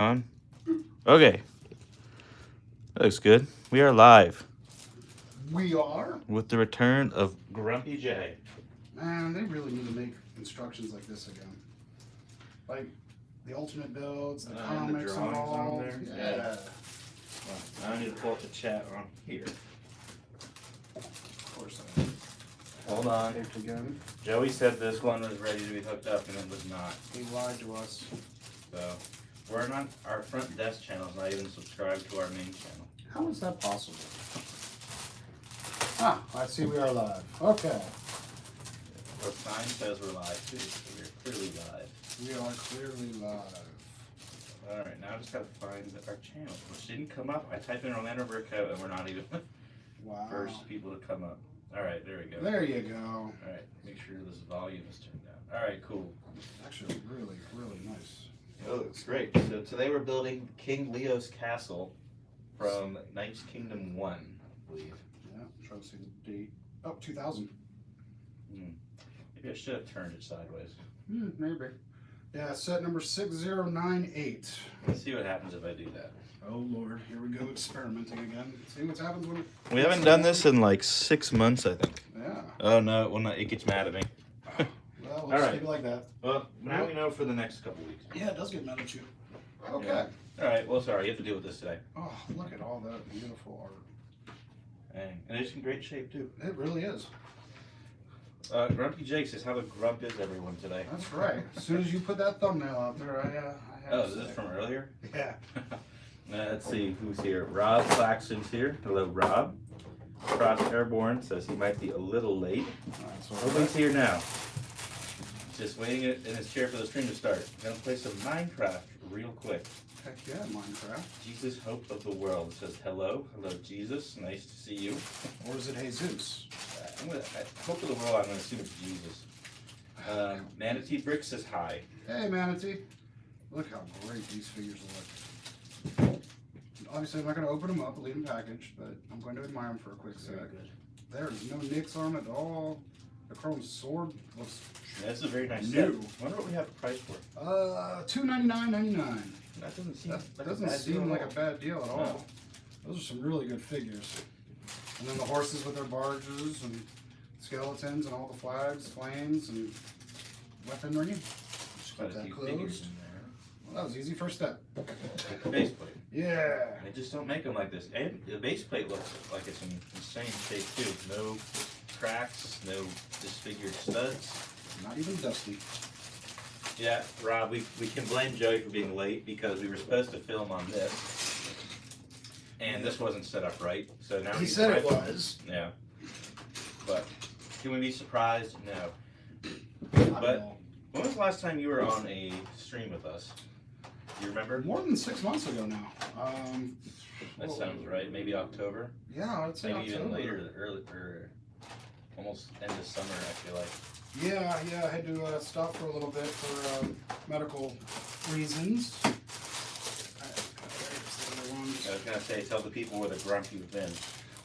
On? Okay. That looks good. We are live We are? with the return of Grumpy J. Man, they really need to make instructions like this again. Like the alternate builds, the comics the and drawings all. on there? Yeah. Well, I need to pull up the chat on here. Of course I Hold on. taped again. Joey said this one was ready to be hooked up and it was not. He lied to us. So we're not, our front desk channel is not even subscribed to our main channel. How is that possible? Ah, I see we are live. Okay. Our sign says we're live too, so we're clearly live. We are clearly live. Alright, now I just gotta find our channel, which didn't come up. I typed in Orlando Brickco and we're not even Wow. first people to come up. Alright, there we go. There you go. Alright, make sure this volume is turned down. Alright, cool. Actually, really, really nice. Oh, it's great. So today we're building King Leo's castle from Knight's Kingdom 1, I believe. Yeah, I'm trying to see the date. Oh, 2000. Maybe I should have turned it sideways. Maybe. Yeah, set number 6098. Let's see what happens if I do that. Oh Lord, here we go experimenting again. See what happens when We haven't done this in like 6 months, I think. Yeah. Oh no, well, it gets mad at me. Well, we'll All just right. keep it like that. Well, now we know for the next couple weeks. Yeah, it does get mad at you. Okay. Yeah. Alright, well, sorry, you have to deal with this today. Oh, look at all that beautiful art. Dang. And it's in great shape, too. It really is. Grumpy Jake says, how the grump is everyone today? That's right. As soon as you put that thumbnail out there, I have Oh, to is this say. from earlier? Yeah. Let's see who's here. Rob Claxton's here. Hello, Rob. Frost Airborne says he might be a little late. All right, so Hope he's here now. Just waiting in his chair for the stream to start. Gonna play some Minecraft real quick. heck yeah, Minecraft. Jesus, hope of the world. It says hello, Jesus. Nice to see you. Or is it Jesus? Hope of the world. I'm gonna assume it's Jesus. Manatee Brick says hi. Hey, Manatee. Look how great these figures look. Obviously, I'm not going to open them up, leave them packaged, but I'm going to admire them for a quick sec. There's no nicks on it at all. The chrome sword looks Yeah, this is a very nice new. set. I wonder what we have the price for. $299.99. That doesn't seem That like doesn't a bad seem deal like at a bad deal at all. No. Those are some really good figures. And then the horses with their barges and skeletons and all the flags, flames, and weaponry. Just Quite keep a that few figures closed. in there. Well, that was easy. First step. Base plate. Yeah. They just don't make them like this. And the base plate looks like it's in insane shape too. No cracks, no disfigured studs. Not even dusty. Yeah, Rob, we can blame Joey for being late because we were supposed to film on this. And this wasn't set up right. So now He he's said right. it was. Yeah. But can we be surprised? No. Not But- at all. When was the last time you were on a stream with us? Do you remember? More than 6 months ago now. That sounds right. Maybe October. Yeah, I'd say Maybe October. even later, early or almost end of summer. I feel like. Yeah, I had to stop for a little bit for medical reasons. I was gonna say, tell the people where the grump you've been.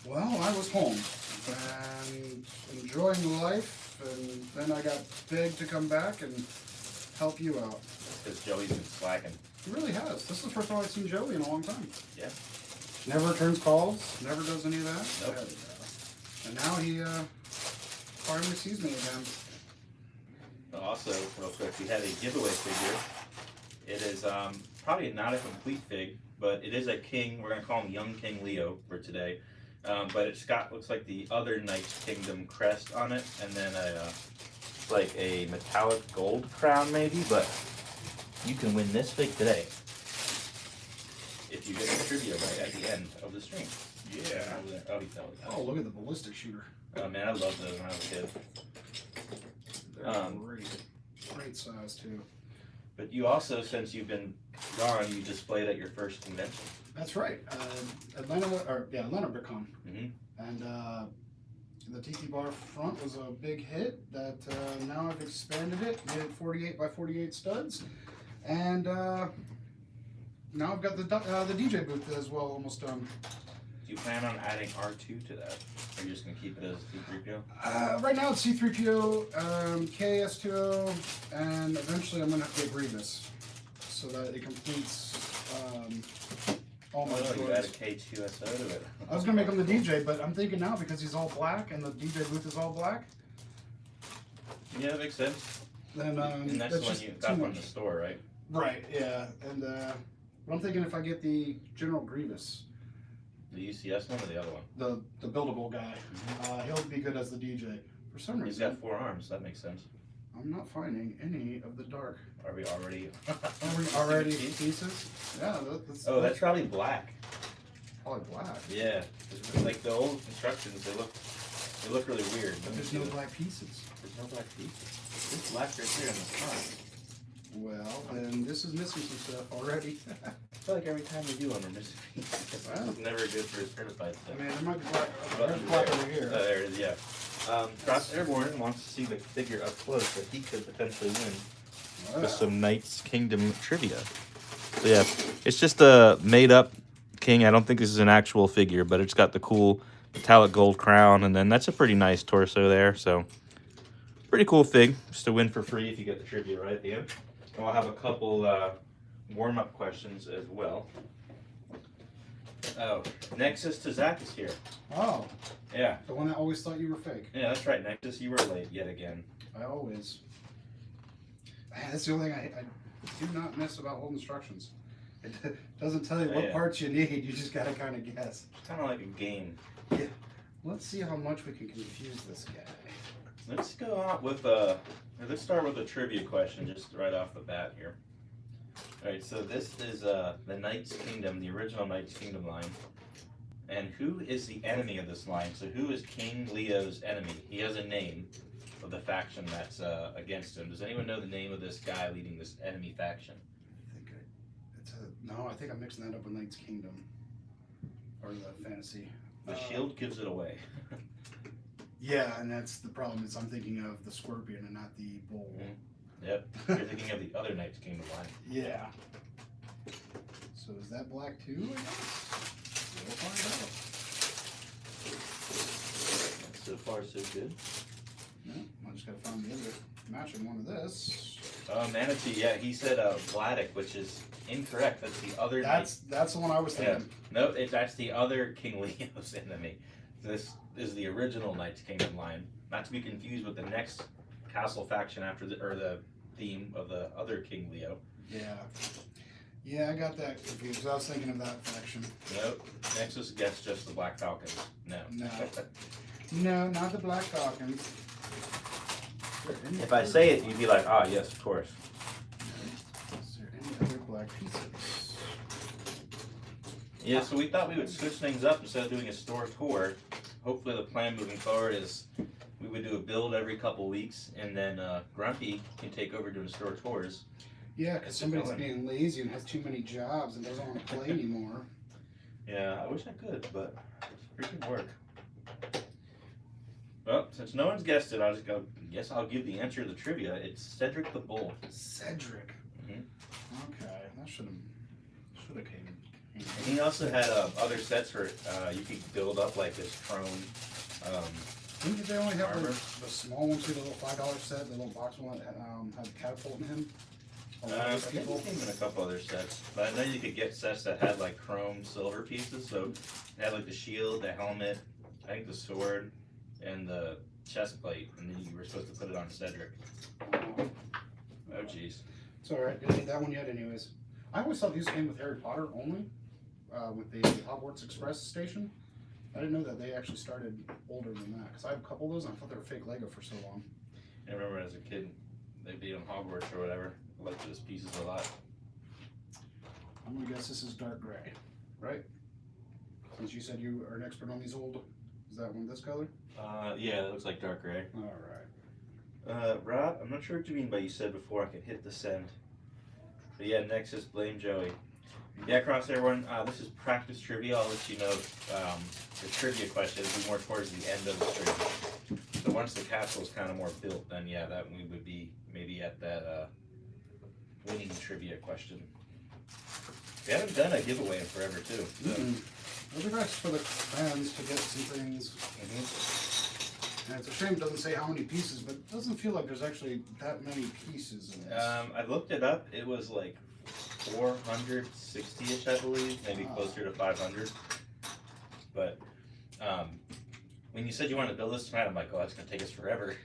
Well, I was home and enjoying life, and then I got begged to come back and help you out. Because Joey's been slacking. He really has. This is the first time I've seen Joey in a long time. Yeah. Never returns calls, never does any of that. Nope. And now he finally sees me again. Also, real quick, we had a giveaway figure. It is probably not a complete fig, but it is a king. We're gonna call him Young King Leo for today. But it's got looks like the other Knight's Kingdom crest on it, and then like a metallic gold crown maybe. But you can win this fig today if you get the trivia right at the end of the stream. Yeah. Oh, he fell. Oh, look at the ballistic shooter. Oh man, I loved those when I was a kid. They're great. Great size too. But you also, since you've been gone, you displayed at your first convention. That's right. Atlanta BrickCon. Mhm. And the Tiki Bar front was a big hit. That now I've expanded it, made it 48 by 48 studs, and now I've got the DJ booth as well, almost done. Do you plan on adding R2 to that? Or are you just gonna keep it as C3PO? Right now it's C3PO, KS2O, and eventually I'm gonna have to get Grievous, so that it completes all my Oh, you added toys. K2SO to it. I was gonna make him the DJ, but I'm thinking now because he's all black and the DJ booth is all black. Yeah, that makes sense. Then And that's the one just you too got from much. the store, right? Right, yeah, and but I'm thinking if I get the General Grievous, The UCS one or the other one? the buildable guy, he'll be good as the DJ. For some He's reason, got 4 arms. That makes sense. I'm not finding any of the dark. Are we already? Are we already pieces? Yeah, Oh, that's probably black. probably black. Yeah, it's like the old instructions, they look really weird. But there's no black pieces. There's no black pieces. It's black right here in the front. Well, then this is missing some stuff already. I feel like every time we do one, we're missing pieces. Wow. It's never good for certified I stuff. mean, there might be black. But There's black over here. there it is, yeah. Cross Airborne wants to see the figure up close, but he could potentially win Wow. with some Knights Kingdom trivia. So yeah, it's just a made-up king. I don't think this is an actual figure, but it's got the cool metallic gold crown, and then that's a pretty nice torso there. So pretty cool fig, just to win for free if you get the trivia right at the end. And we'll have a couple warm-up questions as well. Oh, Nexus to Zach is here. Oh, Yeah, the one that always thought you were fake. yeah, that's right, Nexus. You were late yet again. I always. Man, that's the only thing I do not miss about old instructions. It doesn't tell you Oh, what yeah. parts you need. You just gotta kind of guess. It's kind of like a game. Let's see how much we can confuse this guy. Let's go out with let's start with a trivia question just right off the bat here. Alright, so this is the Knights Kingdom, the original Knights Kingdom line. And who is the enemy of this line? So who is King Leo's enemy? He has a name of the faction that's against him. Does anyone know the name of this guy leading this enemy faction? No, I think I'm mixing that up with Knight's Kingdom or the fantasy. The shield gives it away. Yeah, and that's the problem is I'm thinking of the scorpion and not the bull. Yep, you're thinking of the other Knights Kingdom line. Yeah. So is that black too? I guess we'll find So far, so good. out. Yeah, I just gotta find the other matching one of this. Manatee, yeah, he said Vladik, which is incorrect. That's the other That's the one I was thinking. No, that's the other King Leo's enemy. This is the original Knights Kingdom line, not to be confused with the next castle faction after the theme of the other King Leo. Yeah. Yeah, I got that confused. I was thinking of that faction. Nope. Nexus gets just the Black Falcons. No. No. No, not the Black Falcons. If I say it, you'd be like, ah, yes, of course. Is there any other black pieces? Yeah, so we thought we would switch things up instead of doing a store tour. Hopefully the plan moving forward is we would do a build every couple weeks, and then Grumpy can take over doing store tours. Yeah, because somebody's being lazy and has too many jobs and doesn't want to play anymore. Yeah, I wish I could, but it's freaking work. Well, since no one's guessed it, guess I'll give the answer to the trivia. It's Cedric the Bull. Cedric. Mhm. Okay, that should have came. And he also had other sets where you could build up like this throne. Didn't they only have Armor. the small one too, the little $5 set, the little box one that had a catapult in him? I think he came in a couple other sets, but I know you could get sets that had like chrome silver pieces. So it had like the shield, the helmet, I think the sword, and the chest plate, and then you were supposed to put it on Cedric. Oh jeez. It's alright, didn't need that one yet anyways. I always thought these came with Harry Potter only, with the Hogwarts Express station. I didn't know that they actually started older than that, because I have a couple of those and I thought they were fake Lego for so long. I remember as a kid, they'd be on Hogwarts or whatever. I liked those pieces a lot. I'm gonna guess this is dark gray, right? Since you said you are an expert on these old, is that one this color? Yeah, it looks like dark gray. Alright. Rob, I'm not sure what you mean by you said before I could hit the send. But yeah, Nexus, blame Joey. Yeah, Cross everyone, this is practice trivia. I'll let you know the trivia question will be more towards the end of the stream. So once the castle is kind of more built, then yeah, that we would be maybe at that winning trivia question. We haven't done a giveaway in forever too. So. Those are nice for the fans to get some things. And it's a shame it doesn't say how many pieces, but it doesn't feel like there's actually that many pieces in this. I looked it up. It was like 460-ish, I believe, maybe closer to 500. But when you said you wanted to build this tonight, I'm like, oh, that's gonna take us forever.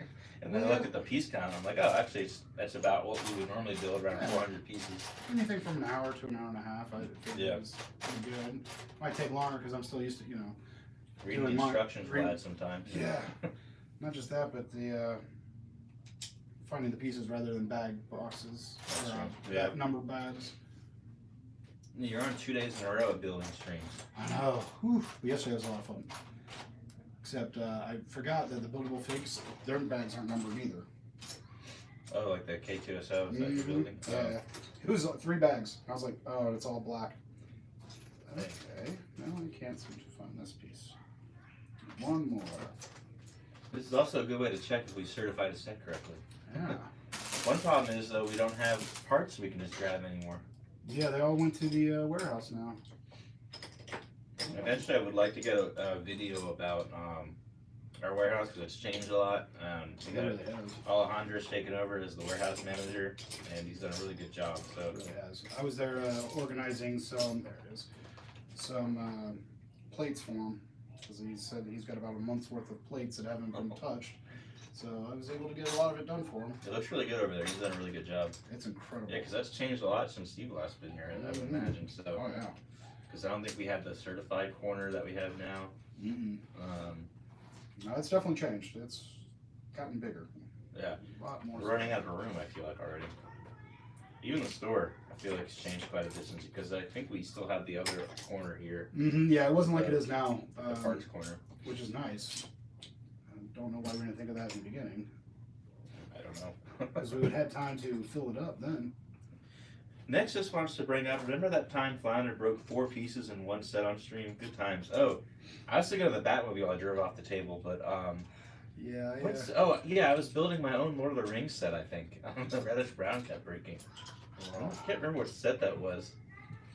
And then I looked at the piece count, and I'm like, oh, actually, that's about what we would normally build, around 400 pieces. Anything from an hour to an hour and a half, I think is pretty good. Might take longer because I'm still used to, Reading the instructions will add some time. Yeah. Not just that, but the finding the pieces rather than bag boxes. Or, number bags. You're on 2 days in a row of building streams. I know. Whew. Yesterday was a lot of fun. Except I forgot that the buildable figs, their bags aren't numbered either. Oh, like the K2SO that you're building? Yeah. It was 3 bags. I was like, oh, it's all black. Okay. No, I can't seem to find this piece. One more. This is also a good way to check if we certified a set correctly. Yeah. One problem is, though, we don't have parts we can just grab anymore. Yeah, they all went to the warehouse now. Eventually, I would like to get a video about our warehouse because it's changed a lot. We got Alejandro's taken over as the warehouse manager, and he's done a really good job. So It really has. I was there organizing some plates for him because he said he's got about a month's worth of plates that haven't been touched. So I was able to get a lot of it done for him. it looks really good over there. He's done a really good job. It's incredible. Yeah, because that's changed a lot since Steve last been here, I would imagine. So, Oh yeah. because I don't think we have the certified corner that we have now. No, it's definitely changed. It's gotten bigger. Yeah. A lot more. We're running out of room, I feel like, already. Even the store, I feel like it's changed quite a distance because I think we still have the other corner here, Yeah, it wasn't like it is now. the parts corner. Which is nice. I don't know why we didn't think of that in the beginning. I don't know. Because we would have had time to fill it up then. Next, just wants to bring up, remember that time Flounder broke 4 pieces in one set on stream? Good times. Oh, I was thinking of the Batmobile I drove off the table, but Yeah. oh yeah, I was building my own Lord of the Rings set, I think. The reddish brown kept breaking. I can't remember what set that was.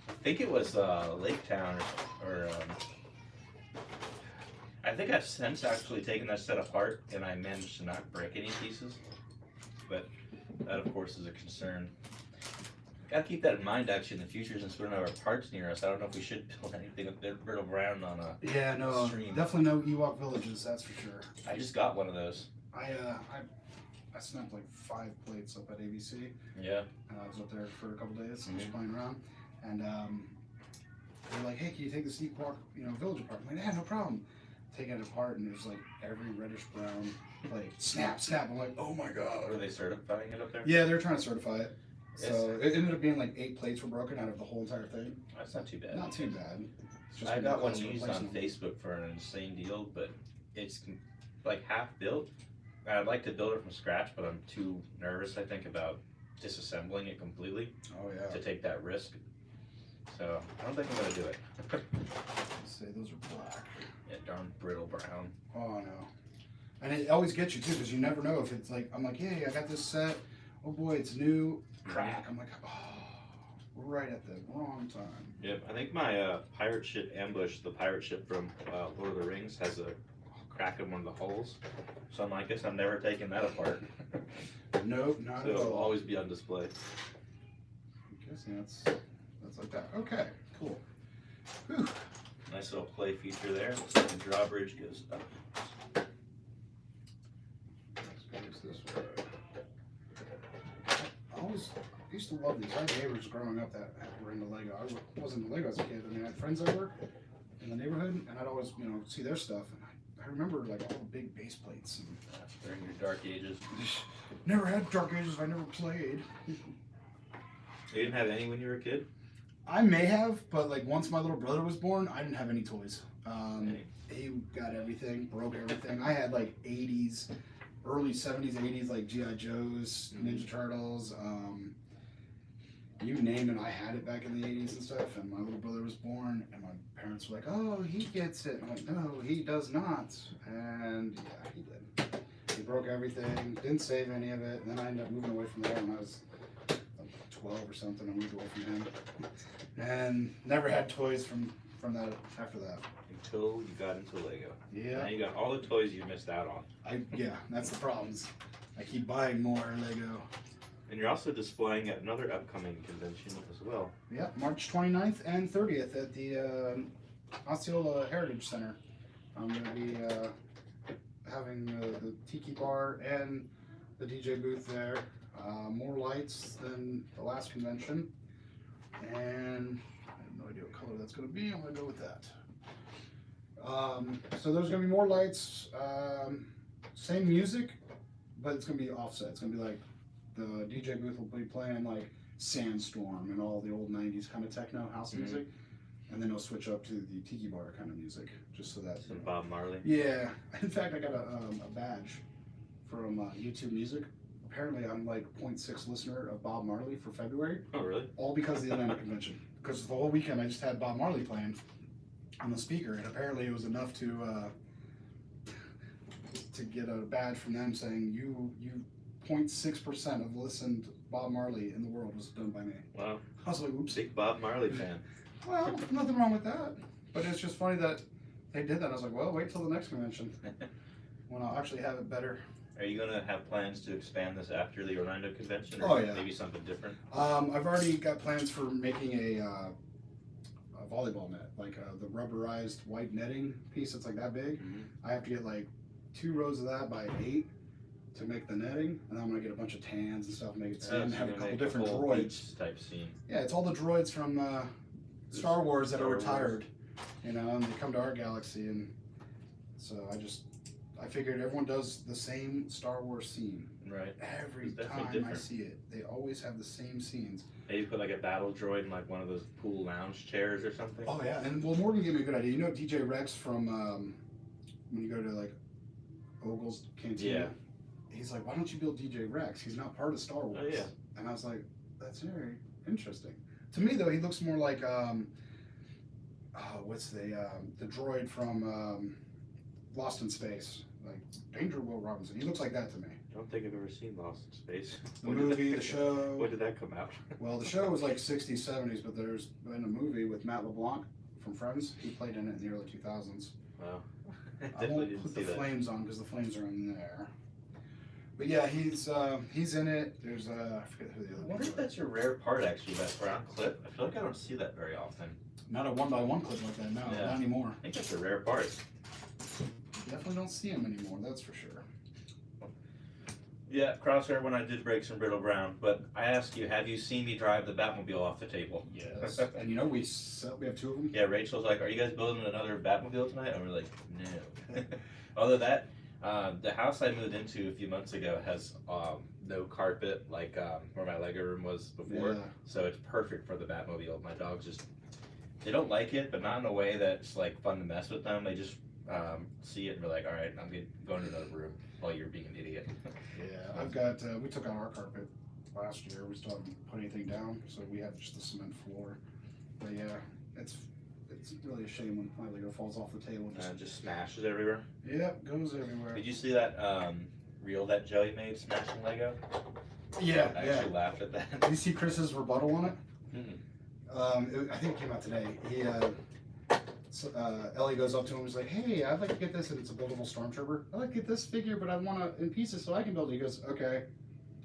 I think it was Lake Town or I think I've since actually taken that set apart and I managed to not break any pieces. But that of course is a concern. Gotta keep that in mind actually in the future since we don't have our parts near us. I don't know if we should build anything with brittle brown on a stream. Definitely no Ewok villages, that's for sure. I just got one of those. I snapped like 5 plates up at ABC. Yeah. I was up there for a couple days, just playing around, and they're like, "Hey, can you take the Sneak Walk, village apart?" I'm like, "Yeah, no problem." Taking it apart, and there's like every reddish brown plate. Snap, snap. I'm like, "Oh my god!" Were they certifying it up there? Yeah, they're trying to certify it. So it ended up being like 8 plates were broken out of the whole entire thing. That's not too bad. Not too bad. I got one used on Facebook for an insane deal, but it's like half built. I'd like to build it from scratch, but I'm too nervous, I think, about disassembling it completely Oh yeah. to take that risk. So I don't think I'm gonna do it. Let's say those are black. Yeah, darn brittle brown. Oh no. And it always gets you too, because you never know if it's like, I'm like, hey, I got this set. Oh boy, it's new. Crack. I'm like, oh, right at the wrong time. Yep, I think my pirate ship Ambush, the pirate ship from Lord of the Rings, has a crack in one of the holes. So I'm like, I guess I'm never taking that apart. Nope, not So at it'll all. always be on display. I'm guessing that's like that. Okay, cool. Whew. Nice little play feature there. Looks like the drawbridge goes up. Let's go this way. I used to love these. I had neighbors growing up that were into Lego. I wasn't into Lego as a kid. I mean, I had friends over in the neighborhood, and I'd always, see their stuff. And I remember like all the big base plates. And During your dark ages. never had Dark Ages. I never played. You didn't have any when you were a kid? I may have, but like once my little brother was born, I didn't have any toys. Any? He got everything, broke everything. I had like 80s, early 70s, 80s, like G.I. Joes, Ninja Turtles, you name it, I had it back in the 80s and stuff. And my little brother was born, and my parents were like, "Oh, he gets it." I'm like, "No, he does not." And yeah, he did. He broke everything, didn't save any of it, and then I ended up moving away from there when I was like 12 or something. I moved away from him, and never had toys from that after that. Until you got into Lego. Yeah. Now you got all the toys you missed out on. Yeah, that's the problems. I keep buying more Lego. And you're also displaying at another upcoming convention as well. Yeah, March 29th and 30th at the Osceola Heritage Center. I'm going to be having the Tiki Bar and the DJ booth there. More lights than the last convention. And I have no idea what color that's going to be. I'm going to go with that. So there's going to be more lights. Same music, but it's going to be offset. It's going to be like the DJ booth will be playing like Sandstorm and all the old 90s kind of techno house music. And then it'll switch up to the Tiki Bar kind of music, just so that. Some Bob Marley. Yeah. In fact, I got a badge from YouTube Music. Apparently, I'm like 0.6 listener of Bob Marley for February. Oh, really? All because of the Atlanta convention. Because the whole weekend I just had Bob Marley playing on the speaker, and apparently it was enough to get a badge from them saying you 0.6% of listened Bob Marley in the world was done by me. Wow. I was like, oops. Big Bob Marley fan. Well, nothing wrong with that. But it's just funny that they did that. I was like, well, wait till the next convention when I'll actually have it better. Are you going to have plans to expand this after the Orlando convention, or Oh, yeah. maybe something different? I've already got plans for making a volleyball net, like the rubberized white netting piece that's like that big. I have to get like 2 rows of that by 8 to make the netting, and then I'm gonna get a bunch of tans and stuff, and make it So and you're have a gonna couple make different whole droids. beach type scene. Yeah, it's all the droids from Star Wars that are Star Wars. retired, you know, and they come to our galaxy, and so I figured everyone does the same Star Wars scene. Right. Every It's definitely time different. I see it, they always have the same scenes. Maybe put like a battle droid in like one of those pool lounge chairs or something. Oh yeah, and well, Morgan gave me a good idea. You know DJ Rex from when you go to like Ogle's Cantina? Yeah. He's like, why don't you build DJ Rex? He's not part of Star Wars. Oh, yeah. And I was like, that's very interesting. To me though, he looks more like what's the droid from Lost in Space, like Danger Will Robinson. He looks like that to me. I don't think I've ever seen Lost in Space. The movie, the show. When did that come out? Well, the show was like 60s, 70s, but there's been a movie with Matt LeBlanc from Friends. He played in it in the early 2000s. Wow. I I definitely won't didn't put see the that. flames on because the flames are in there. But yeah, he's in it. There's I forget who the I other wonder if people are. that's your rare part, actually, that round clip. I feel like I don't see that very often. Not a 1x1 clip like that. No, Yeah. not anymore. I think that's a rare part. Definitely don't see him anymore. That's for sure. Yeah, Crosshair when I did break some brittle ground, but I ask you, have you seen me drive the Batmobile off the table? Yes. And you know we have 2 of them. Yeah, Rachel's like, are you guys building another Batmobile tonight? And we're like, no. Although that, the house I moved into a few months ago has no carpet like where my Lego room was before. Yeah. So it's perfect for the Batmobile. My dogs just, they don't like it, but not in a way that's like fun to mess with them. They just see it and be like, all right, I'm going to another room while you're being an idiot. Yeah, I've got. We took out our carpet last year. We still haven't put anything down, so we have just the cement floor. But yeah, it's really a shame when my Lego falls off the table. Just smashes everywhere. Yeah, goes everywhere. Did you see that reel that Joey made smashing Lego? Yeah, I yeah. actually laughed at that. Did you see Chris's rebuttal on it? Mm-mm. I think it came out today. He, Ellie goes up to him and is like, hey, I'd like to get this, and it's a buildable stormtrooper. I'd like to get this figure, but I want it in pieces so I can build it. He goes, okay.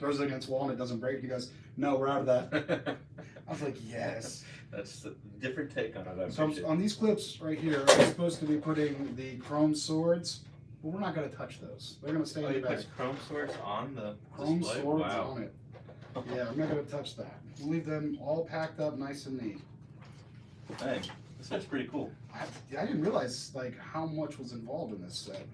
Throws it against the wall and it doesn't break. He goes, no, we're out of that. I was like, yes. That's a different take on it. So on these clips right here, I'm supposed to be putting the chrome swords, but we're not going to touch those. They're going to stay in he the bag. puts chrome swords on the Chrome display? swords Wow. on it. Yeah, I'm not going to touch that. We'll leave them all packed up nice and neat. Dang, this looks pretty cool. I didn't realize like how much was involved in this set.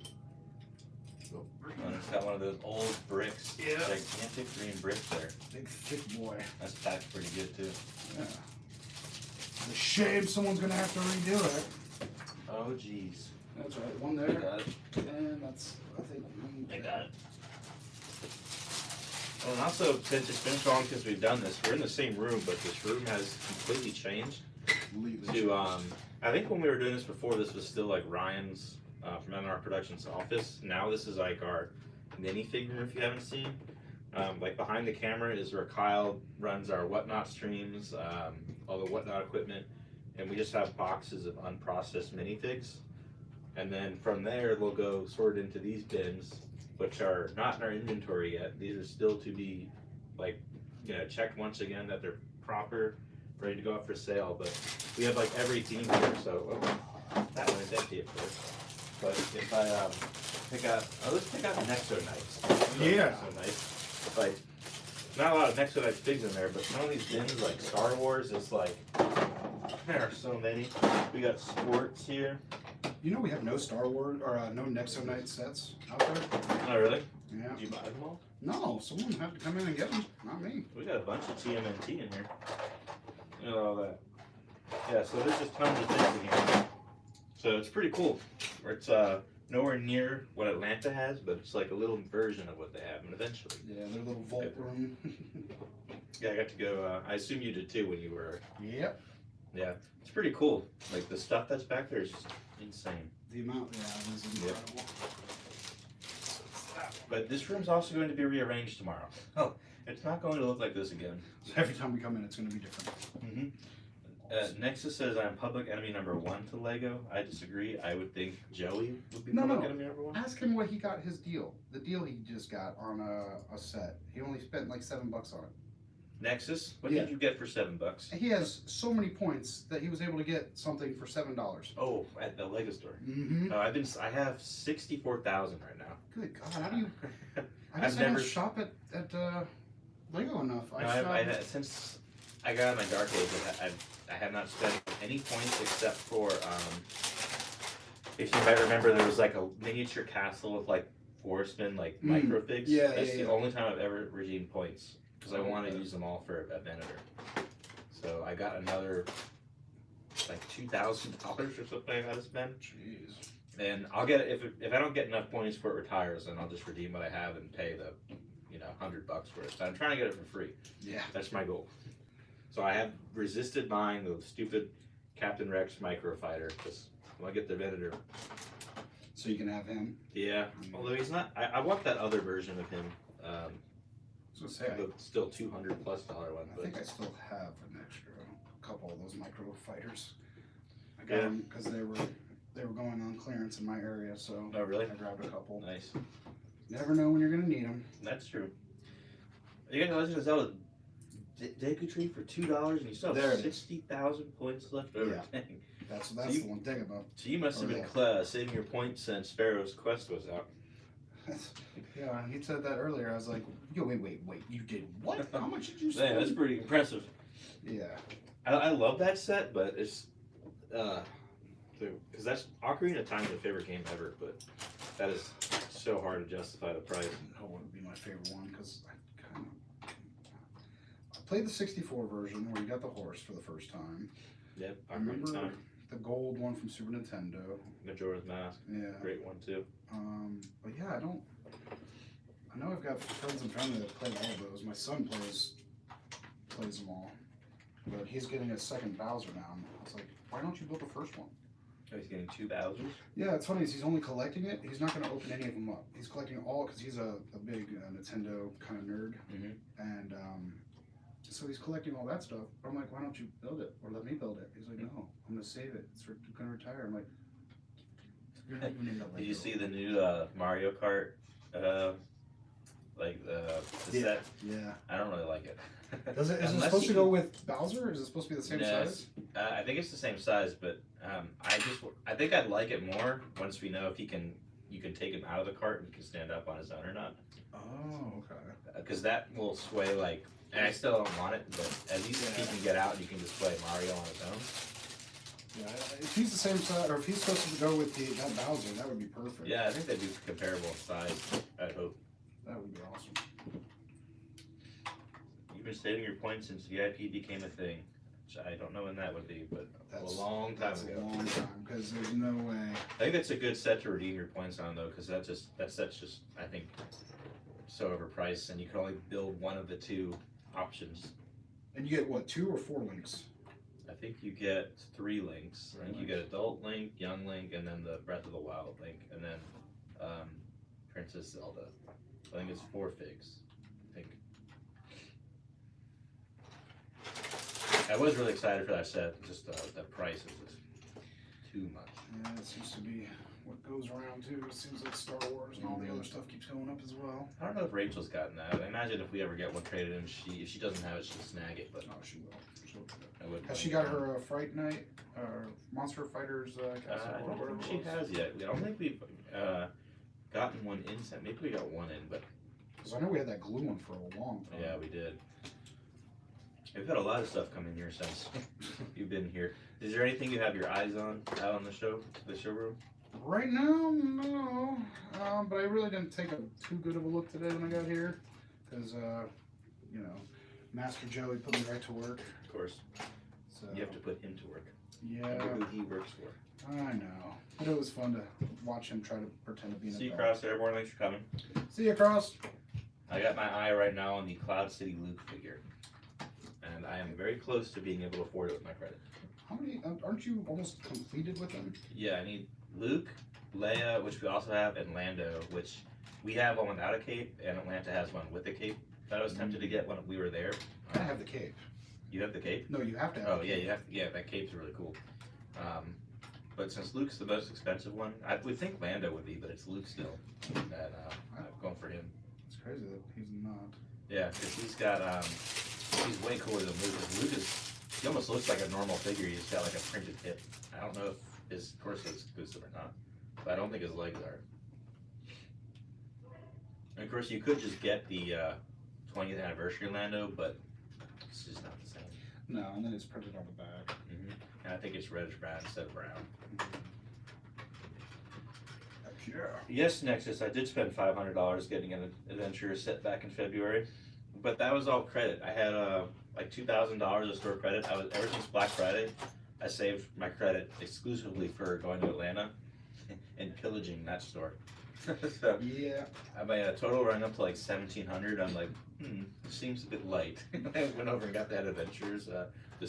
And it's got one of those old bricks, Yeah. gigantic green bricks there. Big thick boy. That's packed pretty good too. Yeah. It's a shame someone's gonna have to redo it. Oh jeez. That's right, one I there. got it. And that's I think one I there. got it. Well, and also, since it's been so long since we've done this, we're in the same room, but this room has completely changed. Completely To changed. I think when we were doing this before, this was still like Ryan's from MNR Productions office. Now this is like our minifig room, if you haven't seen. Like behind the camera is where Kyle runs our Whatnot streams, all the Whatnot equipment, and we just have boxes of unprocessed minifigs. And then from there, they'll go sorted into these bins, which are not in our inventory yet. These are still to be like checked once again that they're proper, ready to go up for sale. But we have like every theme here, so that one is empty at first. But if I pick out, let's pick out Nexo Knights. Yeah. So nice. Like, not a lot of Nexo Knights figs in there, but some of these bins, like Star Wars, it's like, there are so many. We got sports here. You know we have no Star Wars or no Nexo Knight sets out there. Oh, really? Yeah. Did you buy them all? No, someone had to come in and get them. Not me. We got a bunch of TMNT in here. Look at all that. Yeah, so there's just tons of things in here. So it's pretty cool. It's nowhere near what Atlanta has, but it's like a little version of what they have, and eventually. Yeah, their little vault room. Yeah, I got to go. I assume you did too when you were. Yep. Yeah, it's pretty cool. Like the stuff that's back there is just insane. The amount, yeah, is incredible. But this room's also going to be rearranged tomorrow. Oh, it's not going to look like this again. So every time we come in, it's going to be different. Mm-hmm. Nexus says I'm public enemy number 1 to Lego. I disagree. I would think Joey would be public enemy number 1. Ask him what he got his deal. The deal he just got on a set. He only spent like $7 on it. Nexus, what Yeah. did you get for $7? He has so many points that he was able to get something for $7. Oh, at the Lego store. Mm-hmm. No, I have 64,000 right now. Good God, how do you? I guess I've I never don't shop at Lego enough. No, since I got in my dark age, I have not spent any points except for if you might remember, there was like a miniature castle with like Forestman like microfigs. Yeah, That's yeah, the yeah. only time I've ever redeemed points because I want to use them all for a Venator. So I got another like $2,000 or something I gotta spend. Jeez. And I'll get if I don't get enough points for it retires, then I'll just redeem what I have and pay the $100 for it. But I'm trying to get it for free. Yeah. That's my goal. So I have resisted buying the stupid Captain Rex microfighter because I want to get the Venator. So you can have him. Yeah, although he's not. I want that other version of him. So say The still $200+ one. I But think I still have an extra couple of those micro fighters. I got Yeah. them because they were going on clearance in my area, so oh really? I grabbed a couple. Nice. Never know when you're gonna need them. That's true. You got the Legend of Zelda Deku Tree for $2, and you still There have it is. 60,000 points left over. Yeah. Dang. That's So the you- one thing about. So you must have been saving your points since Sparrow's Quest was out. Yeah, he said that earlier. I was like, yo, wait, you did what? How much did you Man, spend? that's pretty impressive. Yeah. I love that set, but it's because that's Ocarina of Time is my favorite game ever, but that is so hard to justify the price. That wouldn't be my favorite one because I played the 64 version where you got the horse for the first time. Yep, I Ocarina remember of Time, the gold one from Super Nintendo. Majora's Mask, Yeah. great one too. But yeah, I know I've got friends and family that play all of those. My son plays them all, but he's getting a second Bowser now. I was like, why don't you build the first one? Oh, he's getting 2 Bowsers. Yeah, it's funny. Is he's only collecting it. He's not going to open any of them up. He's collecting all because he's a big Nintendo kind of nerd, Mm-hmm. and so he's collecting all that stuff. I'm like, why don't you build it or let me build it? He's like, no, I'm going to save it. It's going to retire. I'm like, you're not even into Lego. Did you see the new Mario Kart? The set? Yeah. I don't really like it. Is it Unless supposed to you go with Bowser? Is it supposed to be the same No, size? I think it's the same size, but I think I'd like it more once we know if you can take him out of the cart and he can stand up on his own or not. Oh, okay. Because that will sway like, and I still don't want it, but at least if he can get out, you can just play Mario on his own. Yeah, if he's the same size, or if he's supposed to go with that Bowser, that would be perfect. Yeah, I think they'd be comparable in size. I'd hope. That would be awesome. You've been saving your points since VIP became a thing, which I don't know when that would be, but That's a long time That's ago. a long time because there's no way. I think that's a good set to redeem your points on though, because that set's just I think so overpriced, and you can only build one of the 2 options. And you get what, 2 or 4 links? I think you get 3 links. I think you get Adult Link, Young Link, and then the Breath of the Wild Link, and then Princess Zelda. I think it's 4 figs. I think. I was really excited for that set. Just the price is just too much. Yeah, it seems to be what goes around too. It seems like Star Wars and all the other stuff keeps going up as well. I don't know if Rachel's gotten that. I imagine if we ever get one traded in, if she doesn't have it, she'll snag it. But No, she will. She'll do that. I wouldn't Has mind she got that. her Fright Night or Monster Fighters castle? I or don't whatever think it she was? has yet. I don't think we've gotten one in. Maybe we got one in, but Because I know we had that glue one for a long time. yeah, we did. We've had a lot of stuff come in here since you've been here. Is there anything you have your eyes on out on the showroom? Right now, no. But I really didn't take too good of a look today when I got here. Because, you know, Master Joey put me right to work. Of course. So, You have to put him to work. yeah, Who he works for. I know. But it was fun to watch him try to pretend to be an See you, adult. Cross Airborne. Thanks for coming. See you, Cross. I got my eye right now on the Cloud City Luke figure. And I am very close to being able to afford it with my credit. How many, aren't you almost completed with them? Yeah, I need Luke, Leia, which we also have, and Lando, which we have one without a cape, and Atlanta has one with a cape. That I was tempted to get when we were there. I have the cape. You have the cape? No, you have to have Oh the yeah, cape. you have to. Yeah, that cape's really cool. But since Luke's the most expensive one, I would think Lando would be, but it's Luke still. That I'm going for him. It's crazy that he's not. Yeah, because he's got he's way cooler than Luke. 'Cause Luke he almost looks like a normal figure. He's got like a printed hip. I don't know if his torso is exclusive or not, but I don't think his legs are. And of course, you could just get the 20th anniversary Lando, but it's just not the same. No, and then it's printed on the back. And I think it's reddish brown instead of brown. Yeah. Yes, Nexus, I did spend $500 getting an adventure set back in February, but that was all credit. I had like $2,000 of store credit. Ever since Black Friday, I saved my credit exclusively for going to Atlanta and pillaging that store. So Yeah. my total ran up to like $1,700. I'm like, seems a bit light. I went over and got that Adventures, the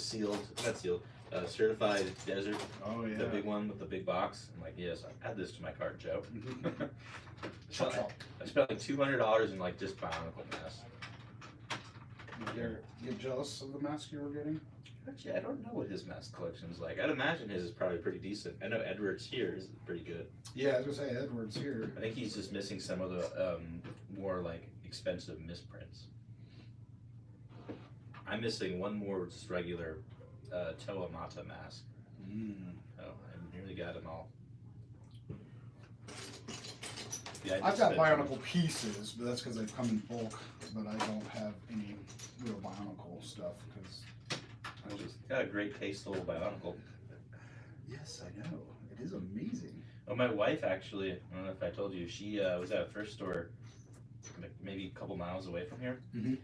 certified desert, Oh yeah. the big one with the big box. I'm like, yes, add this to my cart, Joe. Chop chop. I spent like $200 in like just Bionicle masks. You get jealous of the mask you were getting? Actually, I don't know what his mask collection's like. I'd imagine his is probably pretty decent. I know Edward's here is pretty good. Yeah, I was gonna say Edward's here. I think he's just missing some of the more like expensive misprints. I'm missing one more just regular Toa Mata mask. Oh, I nearly got them all. Yeah, I've got Bionicle pieces, but that's because they've come in bulk. But I don't have any real Bionicle stuff because I just. Got a great Tastel Bionicle. Yes, I know. It is amazing. Oh, my wife actually, I don't know if I told you, she was at a thrift store maybe a couple miles away from here. Mhm.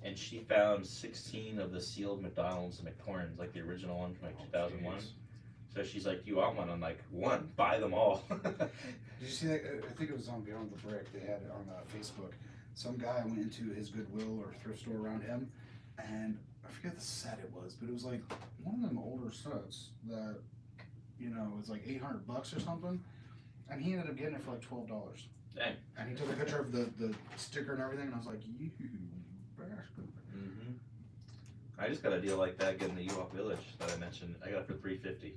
And she found 16 of the sealed McDonald's McTorns, like the original one from like 2001. jeez. So she's like, "You want one?" I'm like, "One, buy them all." Did you see that? I think it was on Beyond the Brick. They had it on Facebook. Some guy went into his Goodwill or thrift store around him, and I forget the set it was, but it was like one of them older sets that, you know, was like $800 or something, and he ended up getting it for like $12. Dang. And he took a picture of the sticker and everything, and I was like, "You bastard!" hmm I just got a deal like that getting the U-Haul Village that I mentioned. I got it for $350.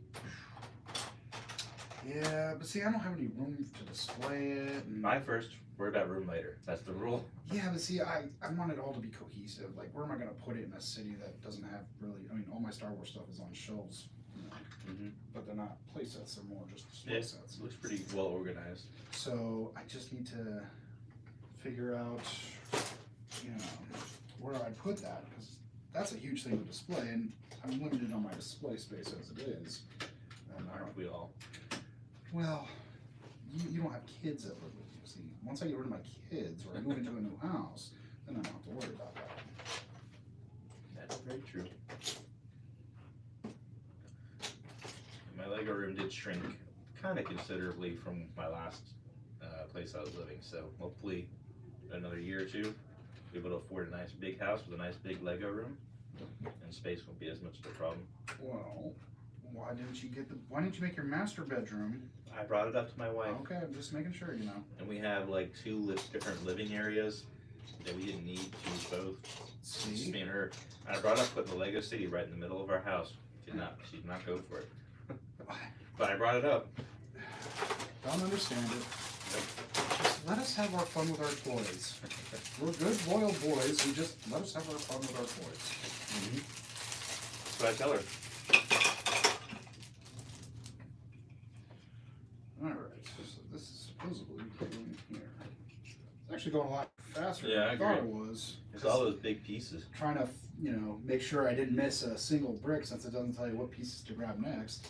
Yeah, but see, I don't have any room to display it. And My first, worry about room later. That's the rule. yeah, but see, I want it all to be cohesive. Like, where am I going to put it in a city that doesn't have really? I mean, all my Star Wars stuff is on shelves, you know, Mhm. but they're not play sets. They're more just display Yeah. sets. It looks pretty well organized. So I just need to figure out, you know, where I'd put that because that's a huge thing to display, and I'm limited on my display space as it is. And Aren't we all? well, you don't have kids that live with you. See, once I get rid of my kids or I move into a new house, then I don't have to worry about that. That's very true. My Lego room did shrink kind of considerably from my last place I was living, so hopefully another year or two, be able to afford a nice big house with a nice big Lego room, and space won't be as much of a problem. Well, why didn't you make your master bedroom? I brought it up to my wife, Okay, I'm just making sure, you know. and we have like two different living areas that we didn't need to use both. It's just See? me and her. I brought up putting the Lego City right in the middle of our house. She did not go for it. But I brought it up. Don't understand it. Just let us have our fun with our toys. We're good, loyal boys who just let us have our fun with our toys. Mm-hmm. That's what I tell her. Alright, so this is supposedly going here. It's actually going a lot faster Yeah, than I I thought it agree. was. It's all those big pieces. Trying to, make sure I didn't miss a single brick since it doesn't tell you what pieces to grab next.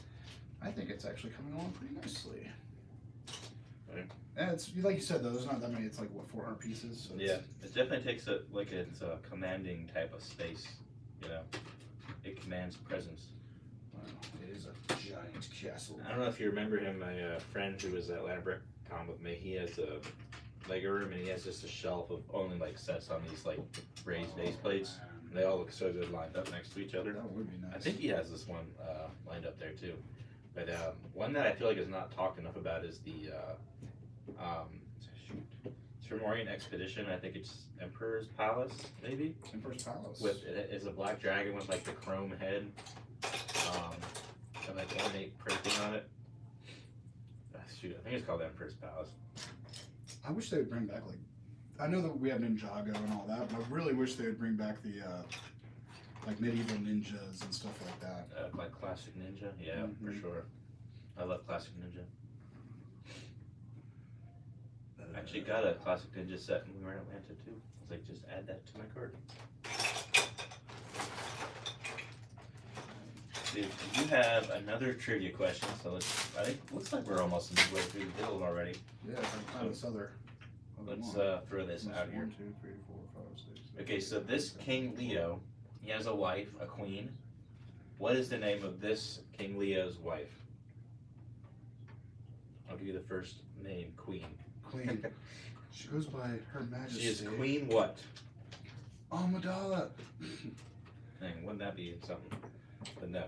I think it's actually coming along pretty nicely. Right. And it's like you said though, there's not that many. It's like what 400 pieces. So Yeah, it definitely takes it's a commanding type of space. You know, it commands presence. Wow, it is a giant castle. I don't know if you remember him, my friend who was at Atlanta Brick Con with me. He has a Lego room and he has just a shelf of only like sets on these like raised base plates. Man, And they all look so good lined up next to each other. that would be nice. I think he has this one lined up there too. But one that I feel like is not talked enough about is the Tremorian Expedition. I think it's Emperor's Palace, maybe. Emperor's Palace. With it is a black dragon with like the chrome head, and like ornate printing on it. Shoot, I think it's called Emperor's Palace. I wish they would bring back I know that we have Ninjago and all that, but I really wish they would bring back the like medieval ninjas and stuff like that. Like Classic Ninja, yeah, for Mhm. sure. I love Classic Ninja. I actually got a Classic Ninja set when we were in Atlanta too. I was like, just add that to my cart. Dude, you have another trivia question, so I think looks like we're almost midway through the build already. Yeah, if I can find this other Let's one. throw this That's out here. 1, 2, 3, 4, 5, 6, 7, Okay, so this King Leo, he has a wife, a queen. What is the name of this King Leo's wife? I'll give you the first name, Queen. Queen. She goes by Her Majesty. She is Queen what? Amidala. Dang, wouldn't that be something? But no,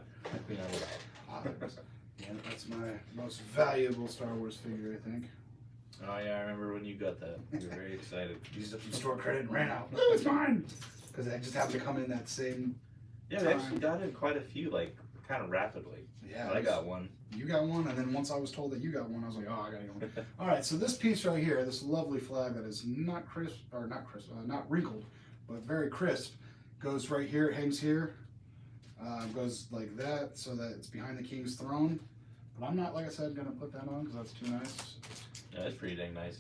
Queen Amidala. Yeah, that's my most valuable Star Wars figure, I think. Oh yeah, I remember when you got that. You were very excited. Used up some store credit and ran out. It's mine! Because I just happened to come in that same. Yeah, they actually got in quite a few, like, kind of rapidly. Yeah. But I got one. You got one, and then once I was told that you got one, I was like, oh, I gotta get one. All right, so this piece right here, this lovely flag that is not not wrinkled, but very crisp, goes right here, hangs here, goes like that, so that it's behind the king's throne. But I'm not, like I said, gonna put that on because that's too nice. Yeah, that's pretty dang nice.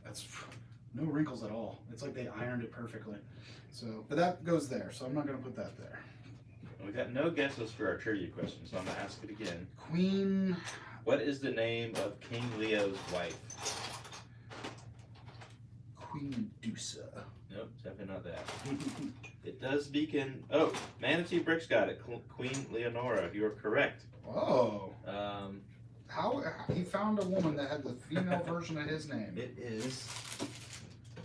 That's no wrinkles at all. It's like they ironed it perfectly. So, but that goes there, so I'm not gonna put that there. We got no guesses for our trivia question, so I'm gonna ask it again. Queen. What is the name of King Leo's wife? Queen Medusa. Nope, definitely not that. It does beacon. Oh, Manatee Bricks got it. Queen Leonora. You are correct. Oh. Um, How he found a woman that had the female version of his name. it is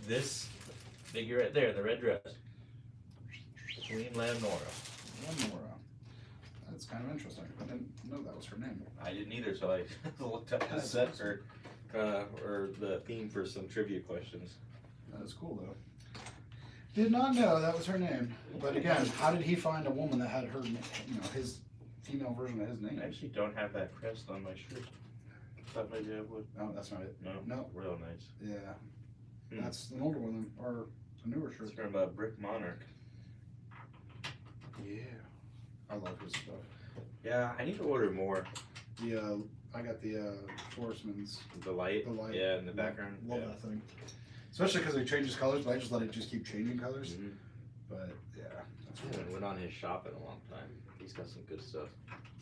this figure right there, the red dress. Queen Leonora. Leonora. That's kind of interesting. I didn't know that was her name. I didn't either, so I looked up the That's set awesome. or the theme for some trivia questions. That is cool though. Did not know that was her name. But again, how did he find a woman that had her, his female version of his name? I actually don't have that crest on my shirt. Thought maybe I would. No, that's not it. No, No. real nice. Yeah. Hmm. That's an older one or a newer shirt. It's from Brick Monarch. Yeah. I love his stuff. Yeah, I need to order more. I got the Forestman's. The light, The light. yeah, in the background. Love yeah. that thing. Especially because it changes colors, but I just let it just keep changing colors. Mhm. But yeah, that's I cool. haven't went on his shop in a long time. He's got some good stuff.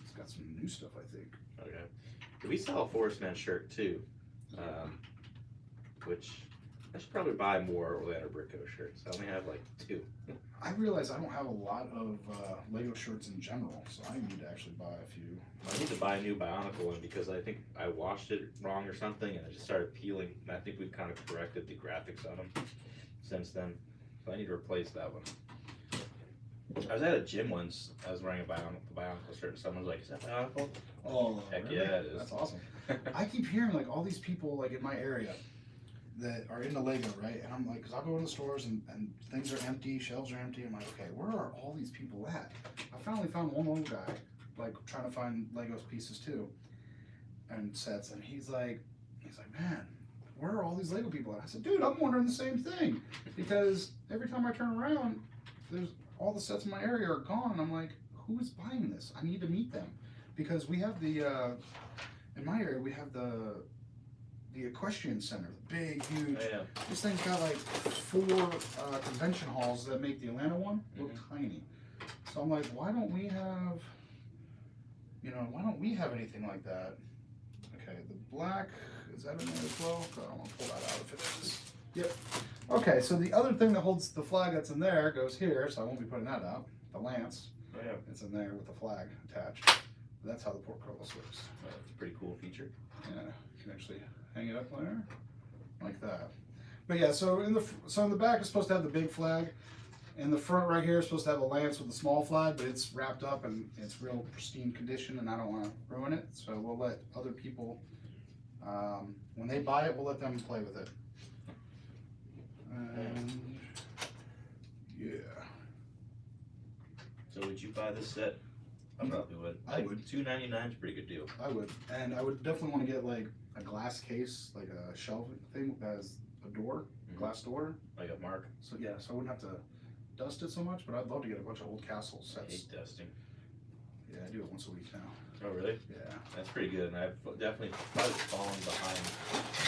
It's got some new stuff, I think. Okay. We sell a Forest Man shirt too, which I should probably buy more Orlando Bricko shirts. I only have like 2. I realize I don't have a lot of Lego shirts in general, so I need to actually buy a few. I need to buy a new Bionicle one because I think I washed it wrong or something and it just started peeling. And I think we've kind of corrected the graphics on them since then. So I need to replace that one. I was at a gym once. I was wearing a Bionicle shirt and someone was like, "Is that Bionicle?" Oh, Heck really? yeah, it is. That's awesome. I keep hearing like all these people like in my area that are into Lego, right? And I'm like, because I'll go in the stores and things are empty, shelves are empty. I'm like, okay, where are all these people at? I finally found one old guy, like trying to find Lego pieces too, and sets. And he's like, He's like, man, where are all these Lego people at? I said, dude, I'm wondering the same thing. Because every time I turn around, there's all the sets in my area are gone. And I'm like, who is buying this? I need to meet them. Because we have the, in my area, we have the equestrian center, the big, huge. Oh, yeah. This thing's got like 4 convention halls that make the Atlanta one look tiny. So I'm like, why don't we have, why don't we have anything like that? Okay, the black, is that in there as well? I don't want to pull that out if it is. Yep. Okay, so the other thing that holds the flag that's in there goes here, so I won't be putting that out. The lance, Oh, yeah. it's in there with the flag attached. That's how the portcullis works. Well, that's a pretty cool feature. Yeah, you can actually hang it up there, like that. But yeah, so in the back is supposed to have the big flag. In the front right here is supposed to have a lance with the small flag, but it's wrapped up and it's real pristine condition, and I don't want to ruin it. So we'll let other people, when they buy it, we'll let them play with it. And yeah. So would you buy this set? I probably would. I would. $2.99 is a pretty good deal. I would, and I would definitely want to get like a glass case, like a shelving thing that has a door, glass door. Like a mark. So yeah, so I wouldn't have to dust it so much, but I'd love to get a bunch of old castle I sets. hate dusting. Yeah, I do it once a week now. Oh, really? Yeah. That's pretty good, and I've definitely probably fallen behind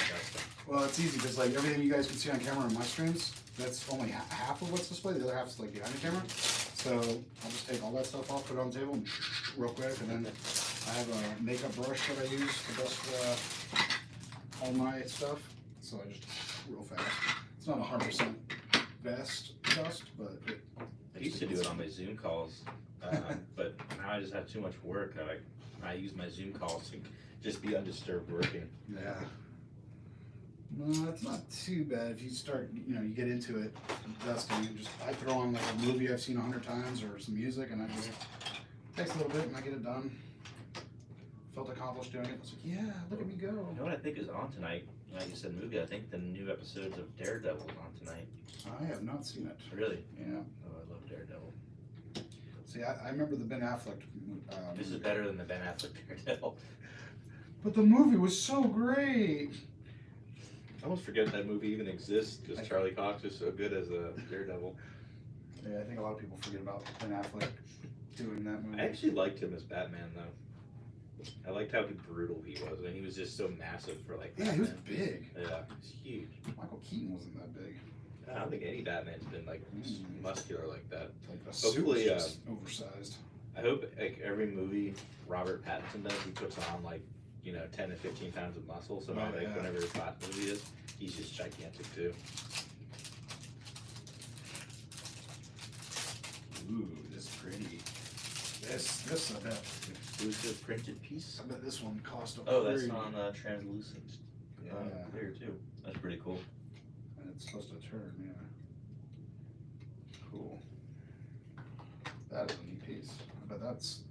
dusting. Well, it's easy because like everything you guys can see on camera on my streams, that's only half of what's displayed. The other half is like behind the camera. So I'll just take all that stuff off, put it on the table, and real quick, and then I have a makeup brush that I use to dust all my stuff. So I just real fast. It's not 100% best dust, but I used to do it on my Zoom calls, but now I just have too much work. I use my Zoom calls to just be undisturbed working. yeah. No, it's not too bad if you start, you get into it, dusting, and I throw on like a movie I've seen 100 times or some music, and takes a little bit and I get it done. Felt accomplished doing it. I was like, yeah, look at me go. You know what I think is on tonight? Like you said, movie. I think the new episodes of Daredevil is on tonight. I have not seen it. Really? Yeah. Oh, I love Daredevil. See, I remember the Ben Affleck. This is better than the Ben Affleck Daredevil. But the movie was so great. I almost forget that movie even exists because Charlie Cox is so good as a Daredevil. Yeah, I think a lot of people forget about Ben Affleck doing that movie. I actually liked him as Batman though. I liked how brutal he was, and he was just so massive for like. Yeah, Batman. he was big. Yeah, he's huge. Michael Keaton wasn't that big. I don't think any Batman's been like muscular like that. Like the suit was just oversized. I hope like every movie Robert Pattinson does, he puts on like 10 to 15 pounds of muscle. So Right, like yeah. whenever his hot movie is, he's just gigantic too. Ooh, this is pretty. This I bet. Exclusive printed piece. I bet this one cost a Oh, that's pretty- on translucent. Yeah. Clear too. That's pretty cool. And it's supposed to turn, yeah. Cool. That is a neat piece. I bet that's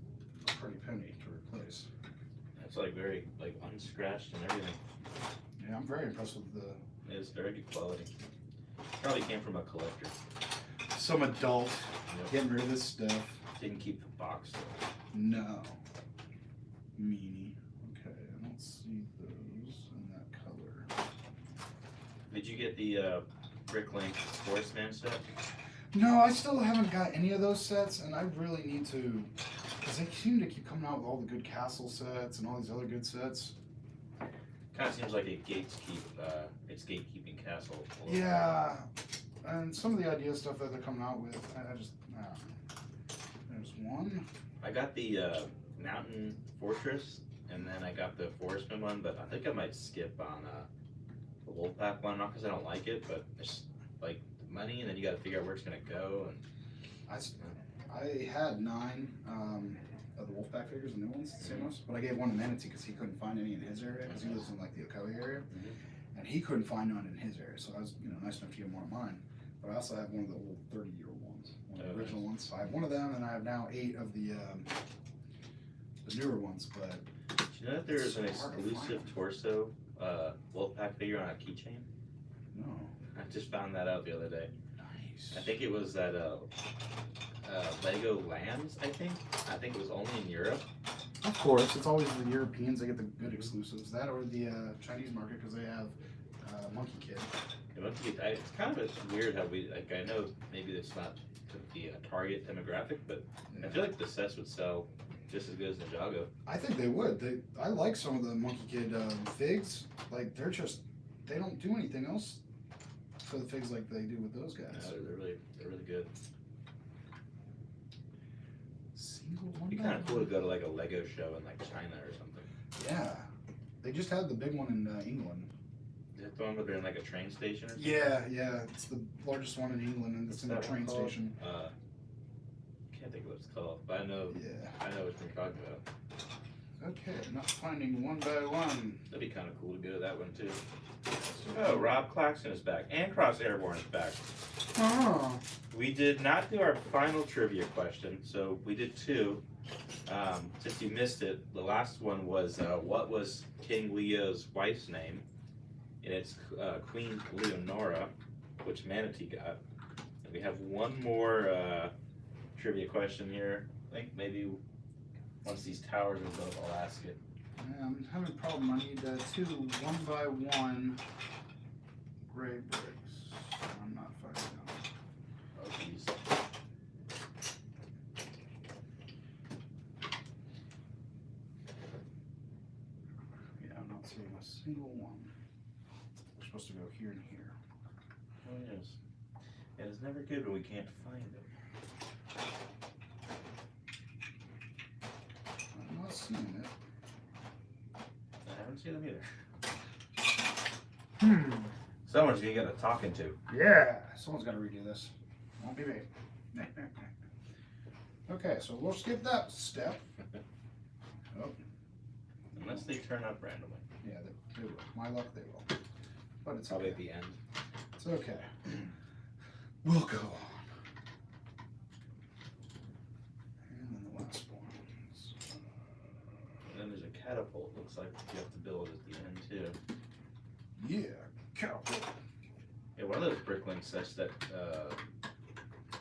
a pretty penny to replace. It's like very unscratched and everything. Yeah, I'm very impressed with the It's very good quality. Probably came from a collector. some adult Yep. getting rid of this stuff. Didn't keep the box though. No. Meanie. Okay, I don't see those in that color. Did you get the Bricklink Horseman set? No, I still haven't got any of those sets, and I really need to, because they seem to keep coming out with all the good castle sets and all these other good sets. Kind of seems like it's gatekeeping castle. a little bit. Yeah, and some of the idea stuff that they're coming out with, I just, there's one. I got the Mountain Fortress, and then I got the Forestman one, but I think I might skip on the Wolfpack one, not because I don't like it, but it's like money, and then you got to figure out where it's gonna go. And I had 9 of the Wolfpack figures, the new ones, the same ones, but I gave one to Manatee because he couldn't find any in his area, because he lives in like the Ocoee area, and he couldn't find none in his area, so I was nice enough to give him one of mine. But I also have one of the old 30-year-old ones, one of the original ones. So I have one of them, and I have now 8 of the newer ones. But do you know that there is an It's so hard to find exclusive them. torso Wolfpack figure on a keychain? no, I just found that out the other day. nice. I think it was that Lego Lands. I think it was only in Europe, Of course, it's always the Europeans that get the good exclusives. That or the Chinese market because they have Monkey Kid. Yeah, it's kind of weird how we like. I know maybe it's not to the target demographic, but I feel like the sets would sell just as good as Ninjago. I think they would. I like some of the Monkey Kid figs. Like they don't do anything else for the figs like they do with those guys. Yeah, they're really good. Single one. It'd be kind of cool to go to like a Lego show in like China or something. Yeah, they just had the big one in England. Is it the one where they're in like a train station or something? Yeah, it's the largest one in England, and it's in the What's that train one called? station. Can't think of what it's called, but I know what you're talking about. Okay, not finding one by one. That'd be kind of cool to go to that one too. Oh, Rob Claxton is back, and Cross Airborne is back. Oh, We did not do our final trivia question, so we did two. Since you missed it, the last one was what was King Leo's wife's name? And it's Queen Leonora, which Manatee got. And we have one more trivia question here. I think maybe once these towers are built, I'll ask it. yeah, I'm having a problem. I need two 1 by 1 gray bricks. I'm not finding them. Oh, geez. Yeah, I'm not seeing a single one. We're supposed to go here and here. Oh, yes. And it's never good when we can't find them. I'm not seeing it. I haven't seen them either. Hmm. Someone's gonna get a talking to. Yeah, someone's got to redo this. Won't be me. Okay, so we'll skip that step. Oh, Unless they turn up randomly. yeah, they will. My luck, they will. But it's Probably okay. at the end. It's okay. We'll go on. And then the last one. And then there's a catapult. Looks like you have to build at the end too. Yeah, catapult. Yeah, one of those bricklink sets that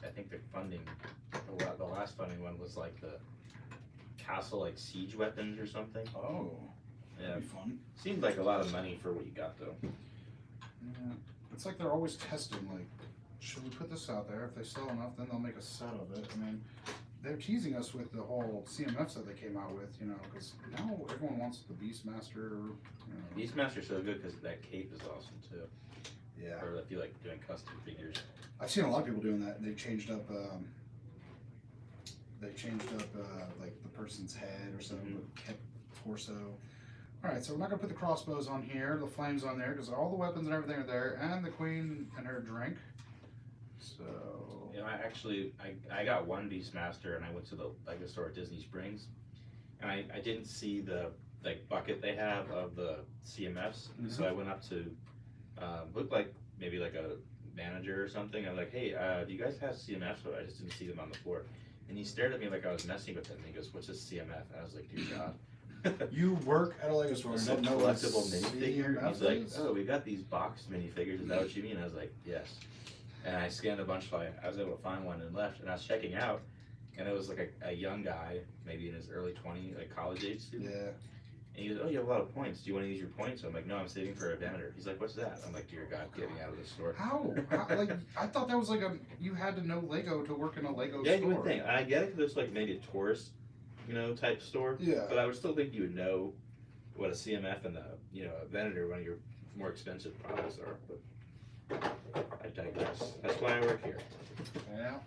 I think they're funding. The last funding one was like the castle, like siege weapons or something. Oh, Yeah, that'd be fun. seemed like a lot of money for what you got though. Yeah. It's like they're always testing, like, should we put this out there? If they sell enough, then they'll make a set of it. I mean, they're teasing us with the whole CMFs that they came out with, you know, because now everyone wants the Beastmaster, you know. Beastmaster's so good because that cape is awesome too. Yeah. Or if you like doing custom figures. I've seen a lot of people doing that. They changed up, like the person's head or something, but kept torso. All right, so we're not gonna put the crossbows on here, the flames on there, because all the weapons and everything are there, and the queen and her drink. So. You know, I got one Beastmaster and I went to the Lego store at Disney Springs, and I didn't see the like bucket they have of the CMFs, so I went up to looked like maybe like a manager or something. I was like, hey, do you guys have CMFs? But I just didn't see them on the floor. And he stared at me like I was messing with him. And he goes, "What's this CMF?" And I was like, "Dear God." You work at a Lego store and Some don't know what collectible minifigure. He's like, is? "Oh, we got these boxed minifigures. Is that what you mean?" I was like, "Yes." And I scanned a bunch. I was able to find one and left. And I was checking out, and it was like a young guy, maybe in his early 20s, like college age student. Yeah. And he goes, "Oh, you have a lot of points. Do you want to use your points?" I'm like, "No, I'm saving for a vendor." He's like, "What's that?" I'm like, "Dear God, get me out of this store." How? Like, I thought that was like you had to know Lego to work in a Lego Yeah, store. you would think. I get it because it's like maybe a tourist, type store. Yeah. But I would still think you would know what a CMF and a vendor, one of your more expensive products are. But I digress. That's why I work here. Yeah.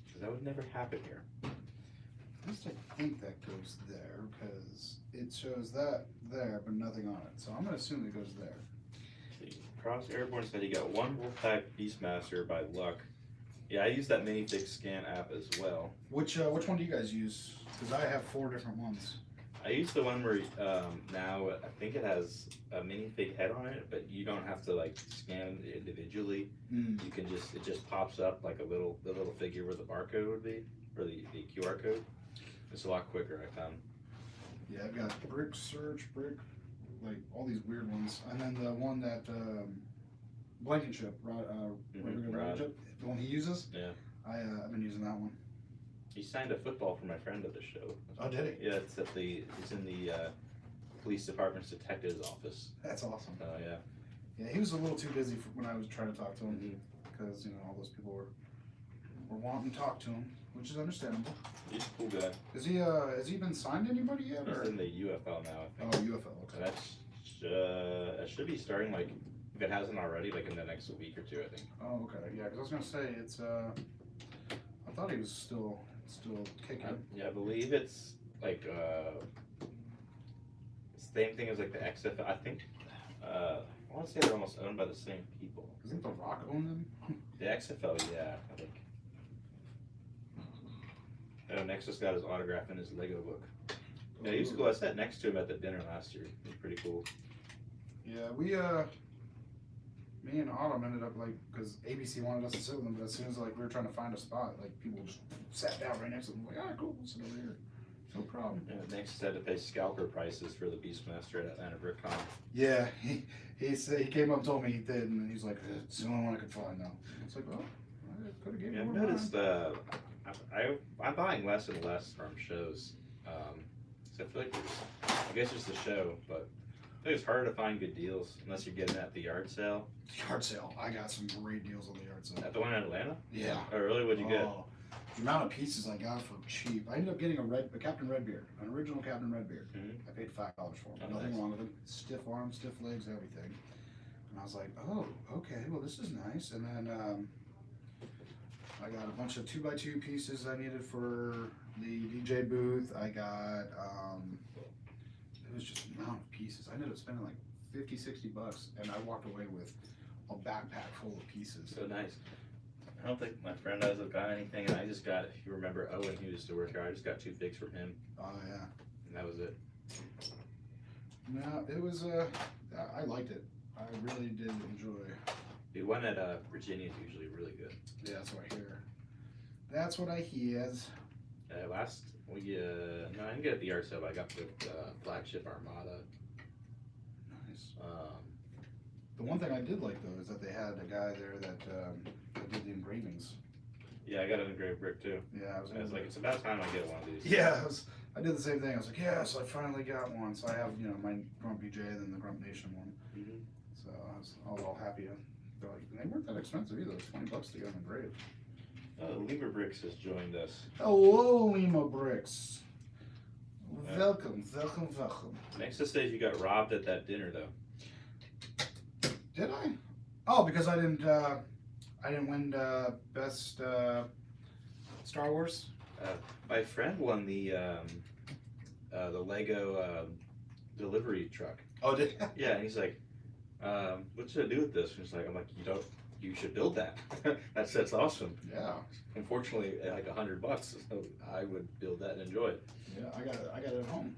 Because that would never happen here. At least I think that goes there because it shows that there, but nothing on it. So I'm gonna assume it goes there. See, Cross Airborne said he got one Wolfpack Beastmaster by luck. Yeah, I use that minifig scan app as well. Which one do you guys use? Because I have 4 different ones. I use the one where now I think it has a minifig head on it, but you don't have to like scan it individually. You can it just pops up like the little figure where the barcode would be, or the QR code. It's a lot quicker, I found. Yeah, I've got brick search, brick, like all these weird ones, and then the one that Blankenship, Rod. the one he uses. Yeah. I've been using that one. He signed a football for my friend at the show. Oh, did he? Yeah, it's he's in the police department's detective's office. That's awesome. Oh yeah. Yeah, he was a little too busy when I was trying to talk to him Mm-hmm. because all those people were wanting to talk to him, which is understandable. He's a cool guy. Has he been signed to anybody yet? He's Or? in the UFL now, I Oh, think. UFL. Okay. That should be starting like if it hasn't already, like in the next week or two, I think. Oh, okay. Yeah, because I was gonna say it's. I thought he was still kicking. Yeah, I believe it's like same thing as like the XFL. I think I want to say they're almost owned by the same people. Isn't The Rock own them? The XFL, yeah, I think. Nexus got his autograph in his Lego book. Yeah, he was cool. I sat next to him at the dinner last year. He was pretty cool. Yeah, me and Autumn ended up because ABC wanted us to sit with them, but as soon as we were trying to find a spot, people just sat down right next to them. Like, cool, we'll sit over here. No problem. Yeah, Nexus had to pay scalper prices for the Beastmaster at Atlanta BrickCon. Yeah, he said he came up and told me he did, and he's like, it's the only one I could find now. It's like, well, I could have given Yeah, you I've more noticed time. I'm buying less and less from shows. So I feel like I guess it's the show, but I think it's harder to find good deals unless you're getting it at the yard sale. Yard sale. I got some great deals on the yard sale. At the one in Atlanta? Yeah. Oh, really? What'd you get? The amount of pieces I got for cheap. I ended up getting a Captain Redbeard, an original Captain Redbeard. Mhm. I paid $5 for him. Oh, Nothing nice. wrong with him. Stiff arms, stiff legs, everything. And I was like, oh, okay, well this is nice. And then I got a bunch of 2x2 pieces I needed for the DJ booth. I got it was just an amount of pieces. I ended up spending like $50-$60, and I walked away with a backpack full of pieces. So nice. I don't think my friend has got anything, and I just got, if you remember Owen, he used to work here, I just got 2 figs from him, Oh yeah. and that was it. No, it was I liked it. I really did enjoy. The one at Virginia is usually really good. Yeah, that's what I hear. That's what I hear. Last, no, I didn't get it at the yard sale, but I got the flagship Armada. Nice. The one thing I did like though is that they had a guy there that did the engravings. Yeah, I got an engraved brick too. Yeah, I was like, it's about time I get one of these. Yeah, I did the same thing. I was like, yes, I finally got one. So I have my Grump BJ and then the Grump Nation one. Mm-hmm. So I was all happy. They weren't that expensive either. It was $20 to get them engraved. Lieber Bricks has joined us. Hello, Lima Bricks. Welcome. Nexus says you got robbed at that dinner though. Did I? Oh, because I didn't win best Star Wars. My friend won the Lego delivery truck. Oh, did Yeah, and he's like, what should I do with this? And he's like, I'm like, you should build that. That's awesome. Yeah. Unfortunately, like $100, so I would build that and enjoy it. Yeah, I got it at home.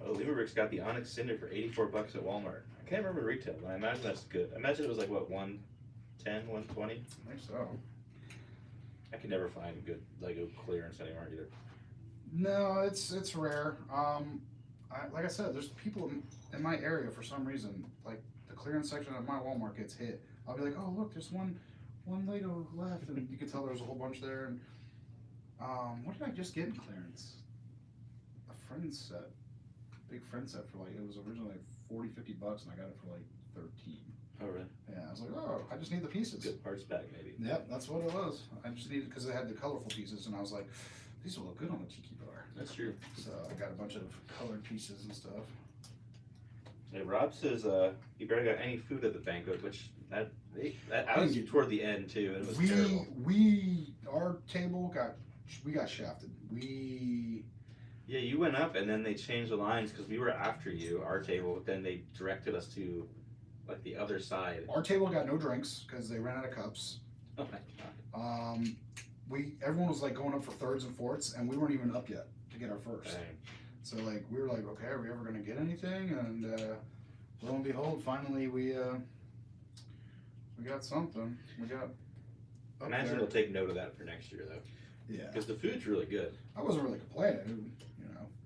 Oh, Lieberbrick's got the Onyx Cinder for $84 at Walmart. I can't remember retail, but I imagine that's good. I imagine it was like what, 110, 120? I think so. I can never find good Lego clearance anymore either. No, it's rare. Like I said, there's people in my area for some reason. Like the clearance section at my Walmart gets hit. I'll be like, oh look, there's one Lego left, and you can tell there's a whole bunch there. And what did I just get in clearance? A friend set, big friend set for it was originally like $40-$50, and I got it for like 13. Oh, really? Yeah, I was like, oh, I just need the pieces. Good parts pack, maybe. Yep, that's what it was. I just needed because they had the colorful pieces, and I was like, these will look good on the tiki bar. That's true. So I got a bunch of colored pieces and stuff. Hey, Rob says he barely got any food at the banquet, which I was toward the end too, and it was terrible. Our table got shafted. Yeah, you went up, and then they changed the lines because we were after you, our table. Then they directed us to like the other side. Our table got no drinks because they ran out of cups. Oh my god. Everyone was like going up for thirds and fourths, and we weren't even up yet to get our first. Dang. So like we were like, okay, are we ever gonna get anything? And lo and behold, finally we got something. We got. I imagine they'll take note of that for next year though, Yeah. because the food's really good. I wasn't really complaining.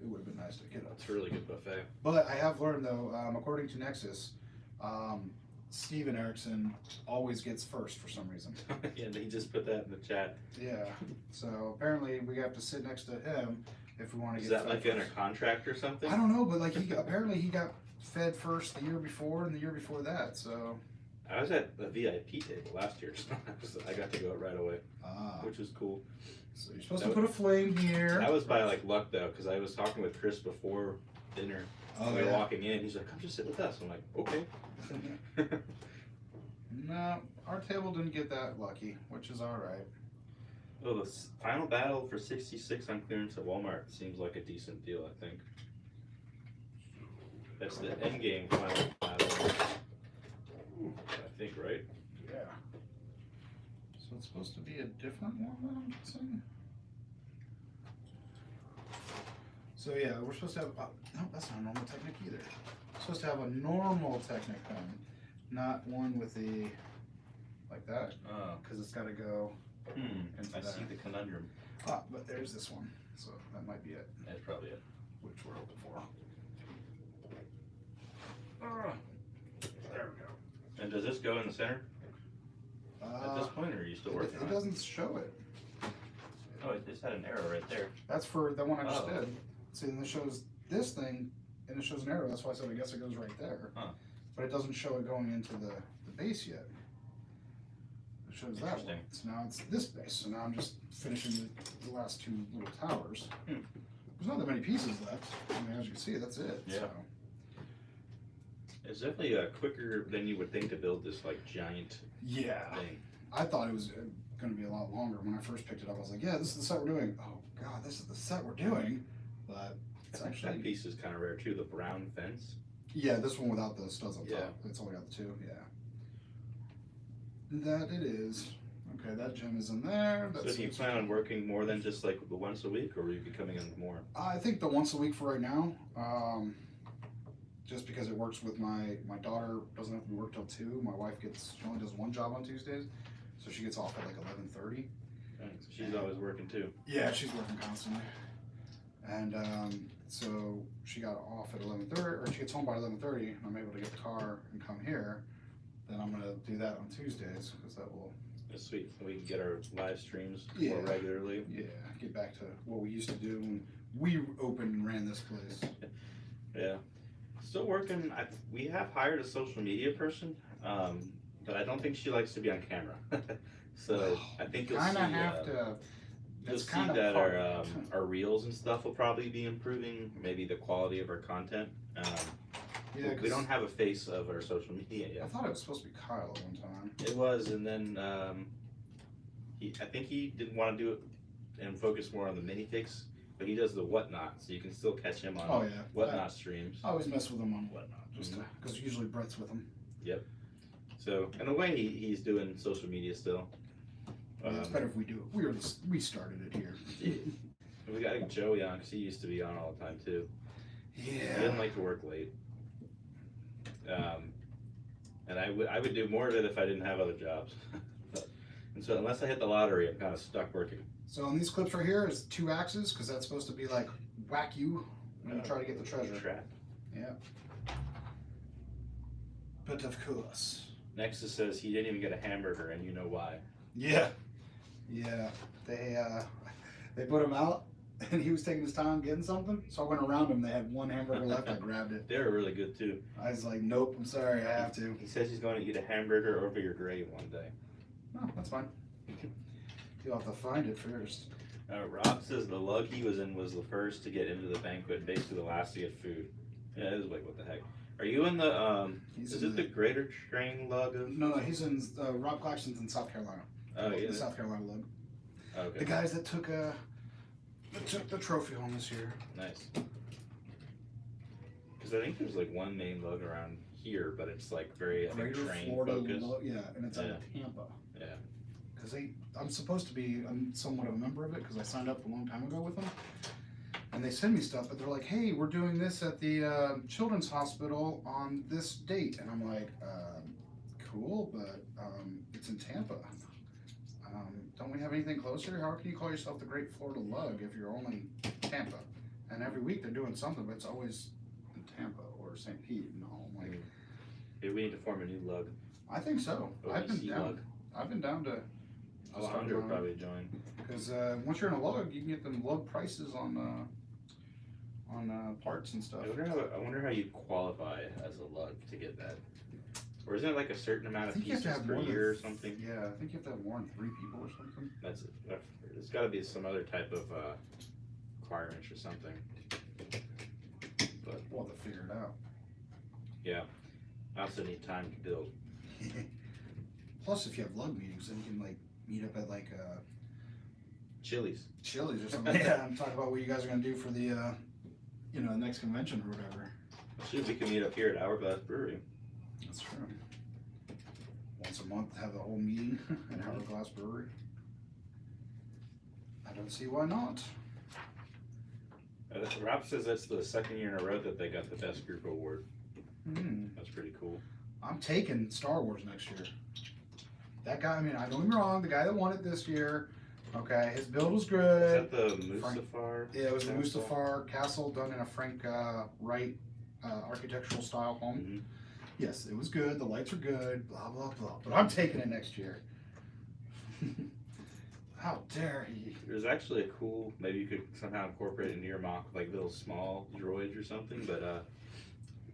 It would have been nice to get up. It's a really good buffet. But I have learned though, according to Nexus, Steven Erickson always gets first for some reason. Yeah, he just put that in the chat. Yeah. So apparently we have to sit next to him if we want to Is get that like fed in a first. contract or something? I don't know, but like apparently he got fed first the year before and the year before that. So I was at the VIP table last year, so I got to go right away, which was cool. So you're supposed to put a flame here. That was by like luck though, because I was talking with Chris before dinner. Oh, we were yeah. walking in. He's like, "Come just sit with us." I'm like, "Okay." No, our table didn't get that lucky, which is all right. Oh, the final battle for 66 on clearance at Walmart seems like a decent deal. I think that's the end game final battle. I think, right? Yeah. So it's supposed to be a different one that I'm guessing. So yeah, we're supposed to have, no, that's not a normal Technic either. We're supposed to have a normal Technic pen, not one with the, like that, Oh. because it's got to go into I that. see the conundrum. Ah, but there's this one, so that might be it, That's probably it. which we're hoping for. Ah, there we go. And does this go in the center at this point, or are you still working It on it? doesn't show it. Oh, it just had an arrow right there. That's for the one I just Oh. did. See, then it shows this thing, and it shows an arrow. That's why I said I guess it goes right there. Huh. But it doesn't show it going into the base yet. It shows that one. Interesting. So now it's this base. So now I'm just finishing the last two little towers. Hmm. There's not that many pieces left. I mean, as you can see, that's it. Yeah. So. It's definitely quicker than you would think to build this like giant Yeah. thing. I thought it was going to be a lot longer. When I first picked it up, I was like, yeah, this is the set we're doing. Oh, God, this is the set we're doing. But it's I think actually... that piece is kind of rare too. The brown fence. Yeah, this one without the studs on Yeah. top. It's only got the two, yeah. That it is. Okay, that gem is in there. So do you plan on working more than just like the once a week, or will you be coming in more? I think the once a week for right now. Just because it works with my daughter doesn't have to work till 2. My wife she only does one job on Tuesdays, so she gets off at like 11:30. She's always working too. Yeah, she's working constantly. And so she got off at 11:30, or she gets home by 11:30, and I'm able to get the car and come here. Then I'm gonna do that on Tuesdays because that will That's sweet. We can get our live streams Yeah. more regularly. get back to what we used to do when we opened and ran this place. Yeah. Still working. We have hired a social media person, but I don't think she likes to be on camera. So I think you'll see. Kind of have to. You'll That's see kind of that part our of it. our reels and stuff will probably be improving. Maybe the quality of our content. Yeah, We don't have a face of our social media I yet. thought it was supposed to be Kyle at one time. It was, and then I think he didn't want to do it and focus more on the minifigs, but he does the whatnot, so you can still catch him on Oh yeah, whatnot streams. I always mess with him on whatnot, just because usually Brett's with him. So in a way, he's doing social media still. It's better if we do it. We started it here. We got Joey on because he used to be on all the time too. He Yeah. didn't like to work late. And I would do more of it if I didn't have other jobs. And so unless I hit the lottery, I'm kind of stuck working. So on these clips right here is 2 axes because that's supposed to be like whack you when you try to get the treasure. Trap. Yeah. But of course. Next it says he didn't even get a hamburger, and you know why. Yeah. Yeah. They put him out and he was taking his time getting something. So I went around him. They had one hamburger left. I grabbed it. They were really good too. I was like, nope, I'm sorry, I have to. He says he's going to eat a hamburger over your grave one day. No, that's fine. You'll have to find it first. Rob says the lug he was in was the first to get into the banquet, basically the last to get food. Yeah, it is like, what the heck? Are you in the, He's is in it the Greater Train lug of? No, he's in, Rob Claxton's in South Carolina. Oh, The yeah. South Carolina lug. Okay, The guys that took the trophy home this year. nice. Because I think there's like one main lug around here, but it's like very, I think, Greater train Florida focused. lug, yeah, and it's out of Tampa. Yeah. Because I'm supposed to be somewhat of a member of it because I signed up a long time ago with them. And they send me stuff, but they're like, hey, we're doing this at the Children's Hospital on this date. And I'm like, cool, but it's in Tampa. Don't we have anything closer? How can you call yourself the Great Florida Lug if you're only Tampa? And every week they're doing something, but it's always in Tampa or St. Pete and all. I'm like, Maybe we need to form a new lug. I think so. I've been OEC down. lug. I've been down to. Flounder would probably join. Because once you're in a lug, you can get them lug prices on parts and stuff. I wonder how you qualify as a lug to get that. Or isn't it like a certain amount of pieces per year or something? Yeah, I think you have to have more than 3 people or something. There's got to be some other type of requirements or something. But We'll have to figure it out. yeah, I also need time to build. Plus, if you have lug meetings, then you can like meet up at like Chili's. Chili's or something like that and talk about what you guys are gonna do for the next convention or whatever. Shoot, we can meet up here at Hourglass Brewery. That's true. Once a month, have the whole meeting at Hourglass Brewery. I don't see why not. Rob says that's the second year in a row that they got the best group award. Hmm. That's pretty cool. I'm taking Star Wars next year. That guy, I mean, I don't get me wrong, the guy that won it this year, okay, his build was Is good. that the Mustafar? Yeah, it was the castle? Mustafar castle done in a Frank Wright architectural style home. Mhm. Yes, it was good. The lights were good. Blah blah blah. But I'm taking it next year. How dare he? There's actually a cool, maybe you could somehow incorporate it into your mock, like little small droids or something, but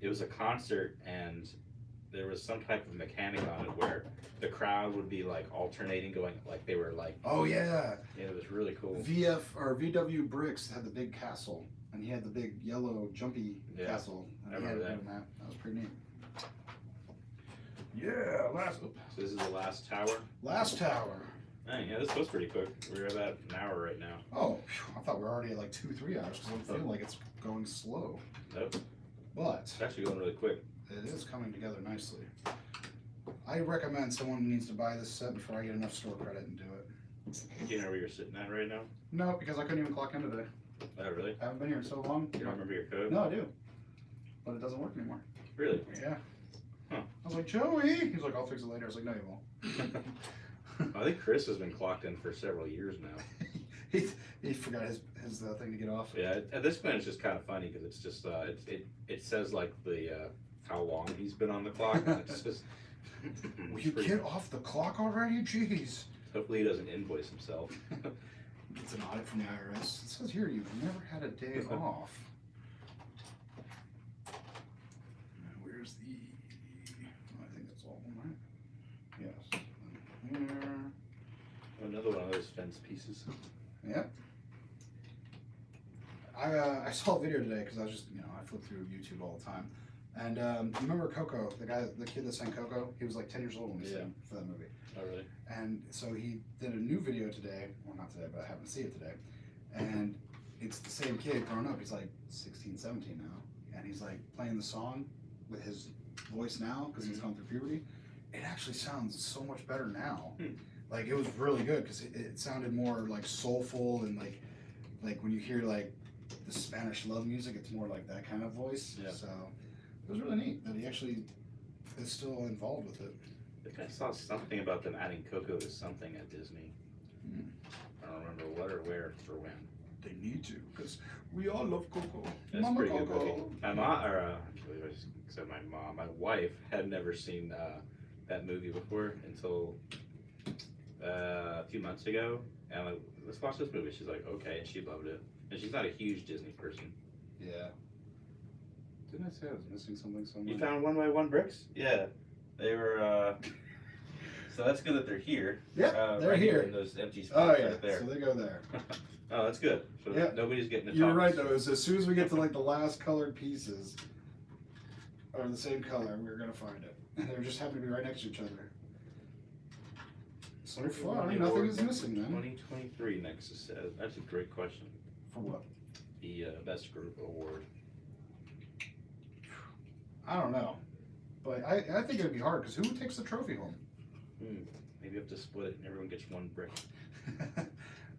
it was a concert and there was some type of mechanic on it where the crowd would be like alternating, going like they were like, Oh yeah, it was really cool. VW Bricks had the big castle, and he had the big yellow jumpy Yeah, castle. And I he had remember it doing that. That was pretty neat. Yeah, So this is the last tower. last tower. Dang, yeah, this was pretty quick. We're about an hour right now. Oh, phew, I thought we were already at like 2-3 hours because I feel like it's going slow. Nope, But it's actually going really quick. it is coming together nicely. I recommend someone needs to buy this set before I get enough store credit and do it. Do you know where you're sitting at right now? No, because I couldn't even clock in today. Oh, really? I haven't been here in so long. You don't remember your code? No, I do. But it doesn't work anymore. Really? Yeah. Huh. I was like, Joey! He's like, I'll fix it later. I was like, no, you won't. I think Chris has been clocked in for several years now. he forgot his thing to get off. Yeah, at this point it's just kind of funny because it's just it says like the how long he's been on the clock. And it's just Will you get off the clock already? Jeez. Hopefully he doesn't invoice himself. It's an audit from the IRS. It says here you've never had a day off. Where's the? I think that's all of them, right? Yes. Here. Another one of those fence pieces. Yep. I saw a video today because I was just I flip through YouTube all the time, and you remember Coco, the kid that sang Coco? He was like 10 years old when he sang for that movie. Oh really? And so he did a new video today, well not today, but I happened to see it today, and it's the same kid grown up. He's like 16, 17 now, and he's like playing the song with his voice now because he's gone through puberty. It actually sounds so much better now. Like it was really good because it sounded more like soulful and like when you hear like the Spanish love music, it's more like that kind of voice. Yeah. So it was really neat that he actually is still involved with it. I think I saw something about them adding Coco to something at Disney. I don't remember what or where or when. They need to because we all love Coco. That's Mama pretty good Coco. movie. My mom, or except my mom, my wife had never seen that movie before until a few months ago, and I'm like, let's watch this movie. She's like, okay, and she loved it. And she's not a huge Disney person. Yeah. Didn't I say I was missing something somewhere? You found 1x1 bricks? Yeah, they were. So that's good that they're here. Yeah, they're right here. in those empty Oh spots yeah, right there. so they go there. Oh, that's good. So Yeah. nobody's getting the You're top. right though. As soon as we get to like the last colored pieces are the same color, we're gonna find it. And they just happen to be right next to each other. So far, nothing is missing then. 2023 Nexus says. That's a great question. For what? The best group award. I don't know, but I think it'd be hard because who takes the trophy home? Maybe you have to split it and everyone gets one brick.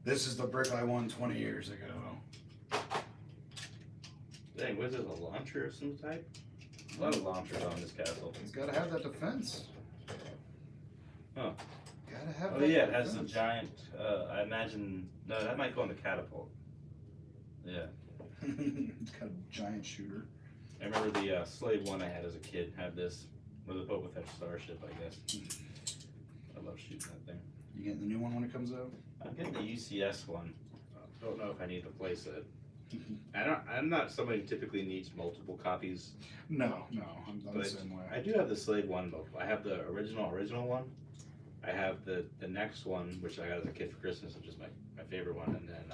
This is the brick I won 20 years ago. Dang, what is it, a launcher of some type? A lot of launchers on this castle. He's got to have that defense. Huh. Gotta have. Oh that yeah, it has defense. a giant. I imagine no, that might go on the catapult. Yeah, It's got a giant shooter. I remember the slave one I had as a kid had this. With a Boba Fett starship, I guess. I love shooting that thing. You getting the new one when it comes out? I'm getting the UCS one. Don't know if I need to place it. I'm not somebody who typically needs multiple copies. No, I'm the But same way. I do have the Slave one. I have the original one. I have the next one, which I got as a kid for Christmas, which is my favorite one, and then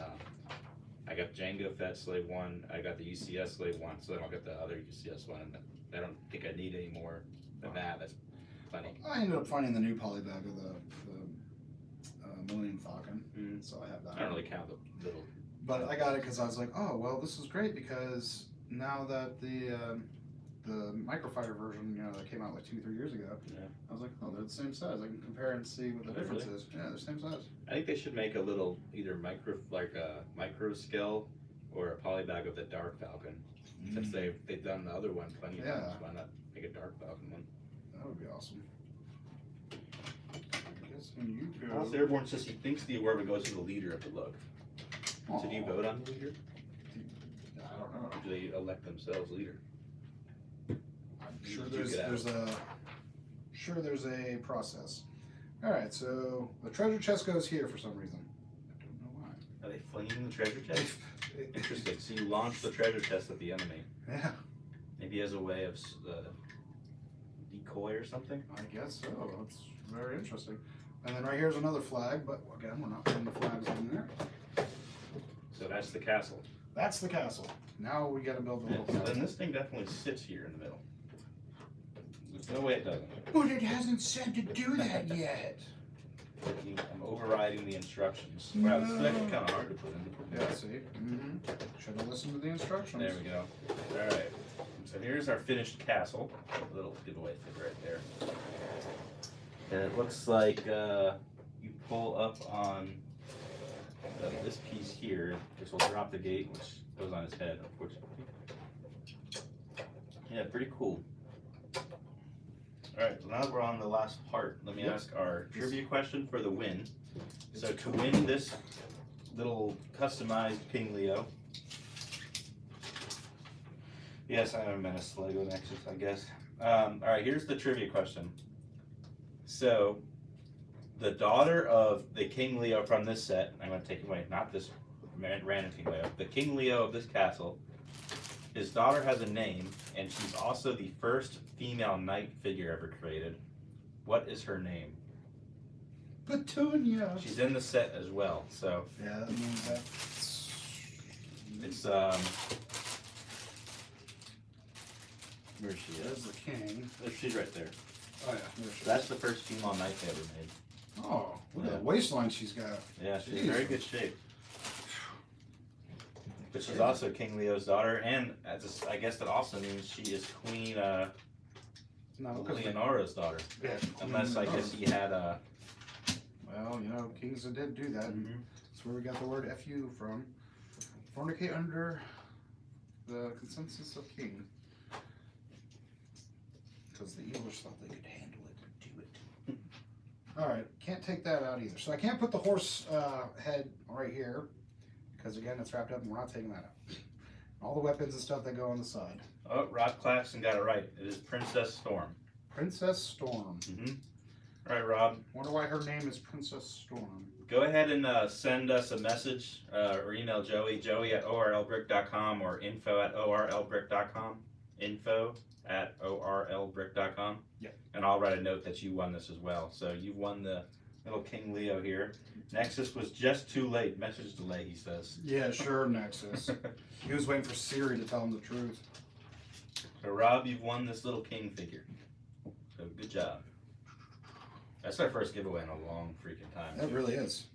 I got Jango Fett Slave one. I got the UCS Slave one, so then I'll get the other UCS one. And I don't think I need any more than that. That's plenty. I ended up finding the new polybag of the Millennium Falcon, so I have that. I don't really count the little. But I got it because I was like, oh well, this is great because now that the microfighter version, that came out like 2-3 years ago, I was like, oh, they're the same size. I can compare and see what the difference is. Yeah, they're the same size. I think they should make a little either micro scale or a polybag of the Dark Falcon. Since they've done the other one plenty of times, why not make a Dark Falcon one? That would be awesome. I guess when you go. Also, Airborne says he thinks the award goes to the leader of the look. So do you vote on the leader? I don't know. Or do they elect themselves leader? I'm sure Did you there's a process. All right, so the treasure chest goes here for some reason. I don't know why. Are they flinging the treasure chest? Interesting. So you launch the treasure chest at the enemy. Yeah, Maybe as a way of decoy or something? I guess so. That's very interesting. And then right here's another flag, but again, we're not putting the flags in there. So that's the castle. That's the castle. Now we got to build the little Then castle. this thing definitely sits here in the middle. There's no way it doesn't. But it hasn't said to do that yet. I'm overriding the instructions. Wow, this is actually kind of hard to put in. Yeah, see? Should have listened to the instructions. There we go. Alright. So here's our finished castle. A little giveaway thing right there. And it looks like you pull up on this piece here. This will drop the gate, which goes on his head, unfortunately. Yeah, pretty cool. Alright, so now that we're on the last part, let me ask our trivia question for the win. So to win this little customized King Leo. Yes, I am a Menace Lego Nexus, I guess. Alright, here's the trivia question. So, the daughter of the King Leo from this set, I'm going to take away, not this random King Leo, the King Leo of this castle, his daughter has a name, and she's also the first female knight figure ever created. What is her name? Petunia. She's in the set as well, so Yeah, that means that. it's Where she There's the king. She's right there. Oh yeah, there she that's is. the first female knight they ever made. Oh, look at Yeah. the waistline she's got. Yeah, she's in Jesus. very good shape. But she's also King Leo's daughter, and I guess that also means she is Queen No, because Leonora's daughter. yeah, Unless I guess he had Well, kings that did do that. That's where we got the word "fu" from. Fornicate under the consensus of king. Because the English thought they could handle it and do it. Alright, can't take that out either. So I can't put the horse head right here. Because again, it's wrapped up and we're not taking that out. All the weapons and stuff that go on the side. Oh, Rob Claxton got it right. It is Princess Storm. Princess Storm. All right, Rob. Wonder why her name is Princess Storm. Go ahead and send us a message or email Joey at orlbrick.com or info@orlbrick.com. Info@orlbrick.com. Yeah. And I'll write a note that you won this as well. So you won the little King Leo here. Nexus was just too late. Message delay, he says. Yeah, sure, Nexus. He was waiting for Siri to tell him the truth. So Rob, you've won this little king figure. So good job. That's our first giveaway in a long freaking time. That too. really is.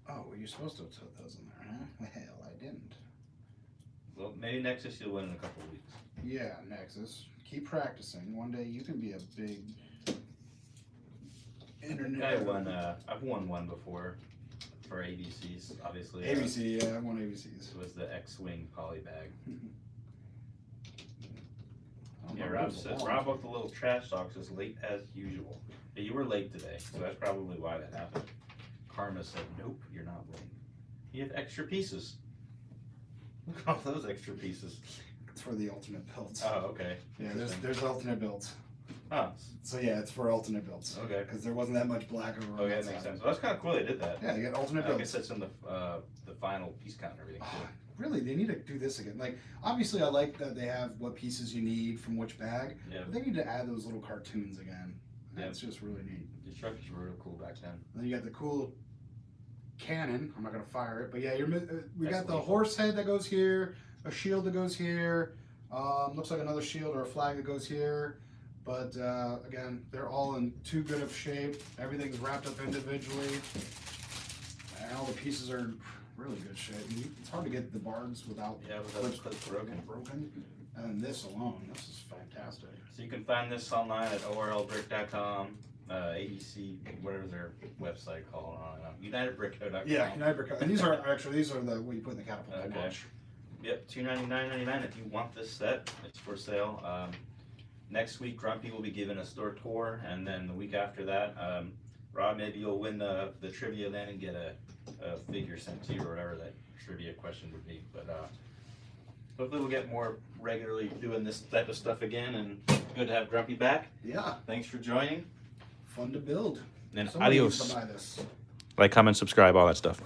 Oh, well, you're supposed to have put those in there, huh? Well, I didn't. Well, maybe Nexus you'll win in a couple of weeks. Yeah, Nexus. Keep practicing. One day you can be a big internet. I've won one before for ABCs, obviously. ABC, yeah, I won ABCs. It was the X-Wing poly bag. Oh, Yeah, my Rob goodness, said, long. Rob booked the little trash talks as late as usual. Yeah, you were late today, so that's probably why that happened. Karma said, nope, you're not late. You have extra pieces. Look at all those extra pieces. It's for the alternate builds. Oh, okay. Yeah, Interesting. there's alternate builds. Oh, So yeah, it's for alternate builds. okay. Because there wasn't that much black over on Okay, that that makes side. sense. Well, that's kind of cool they did that. Yeah, you get alternate I builds. guess that's in the final piece count and everything too. Oh, really, they need to do this again. Like, obviously, I like that they have what pieces you need from which bag, Yeah. but they need to add those little cartoons again. Yeah. That's just really neat. The structures were real cool back then. And then you got the cool cannon. I'm not gonna fire it, but yeah, we That's got the lethal. horse head that goes here, a shield that goes here. Looks like another shield or a flag that goes here. But again, they're all in too good of shape. Everything's wrapped up individually, and all the pieces are in really good shape. It's hard to get the barbs without Yeah, without the clips broken. And this alone, this is fantastic. So you can find this online at orlbrick.com, ADC, whatever their website called, I don't know, UnitedBrickCo.com. Yeah, United Brick. And these are the what you put in the catapult to Okay. launch. Yep, $299.99 if you want this set. It's for sale. Next week, Grumpy will be giving a store tour, and then the week after that, Rob, maybe you'll win the trivia then and get a figure sent to you or whatever that trivia question would be. But hopefully we'll get more regularly doing this type of stuff again, and good to have Grumpy back. Yeah, Thanks for joining. fun to build. And Somebody needs adios. to buy this. Like, comment, subscribe, all that stuff.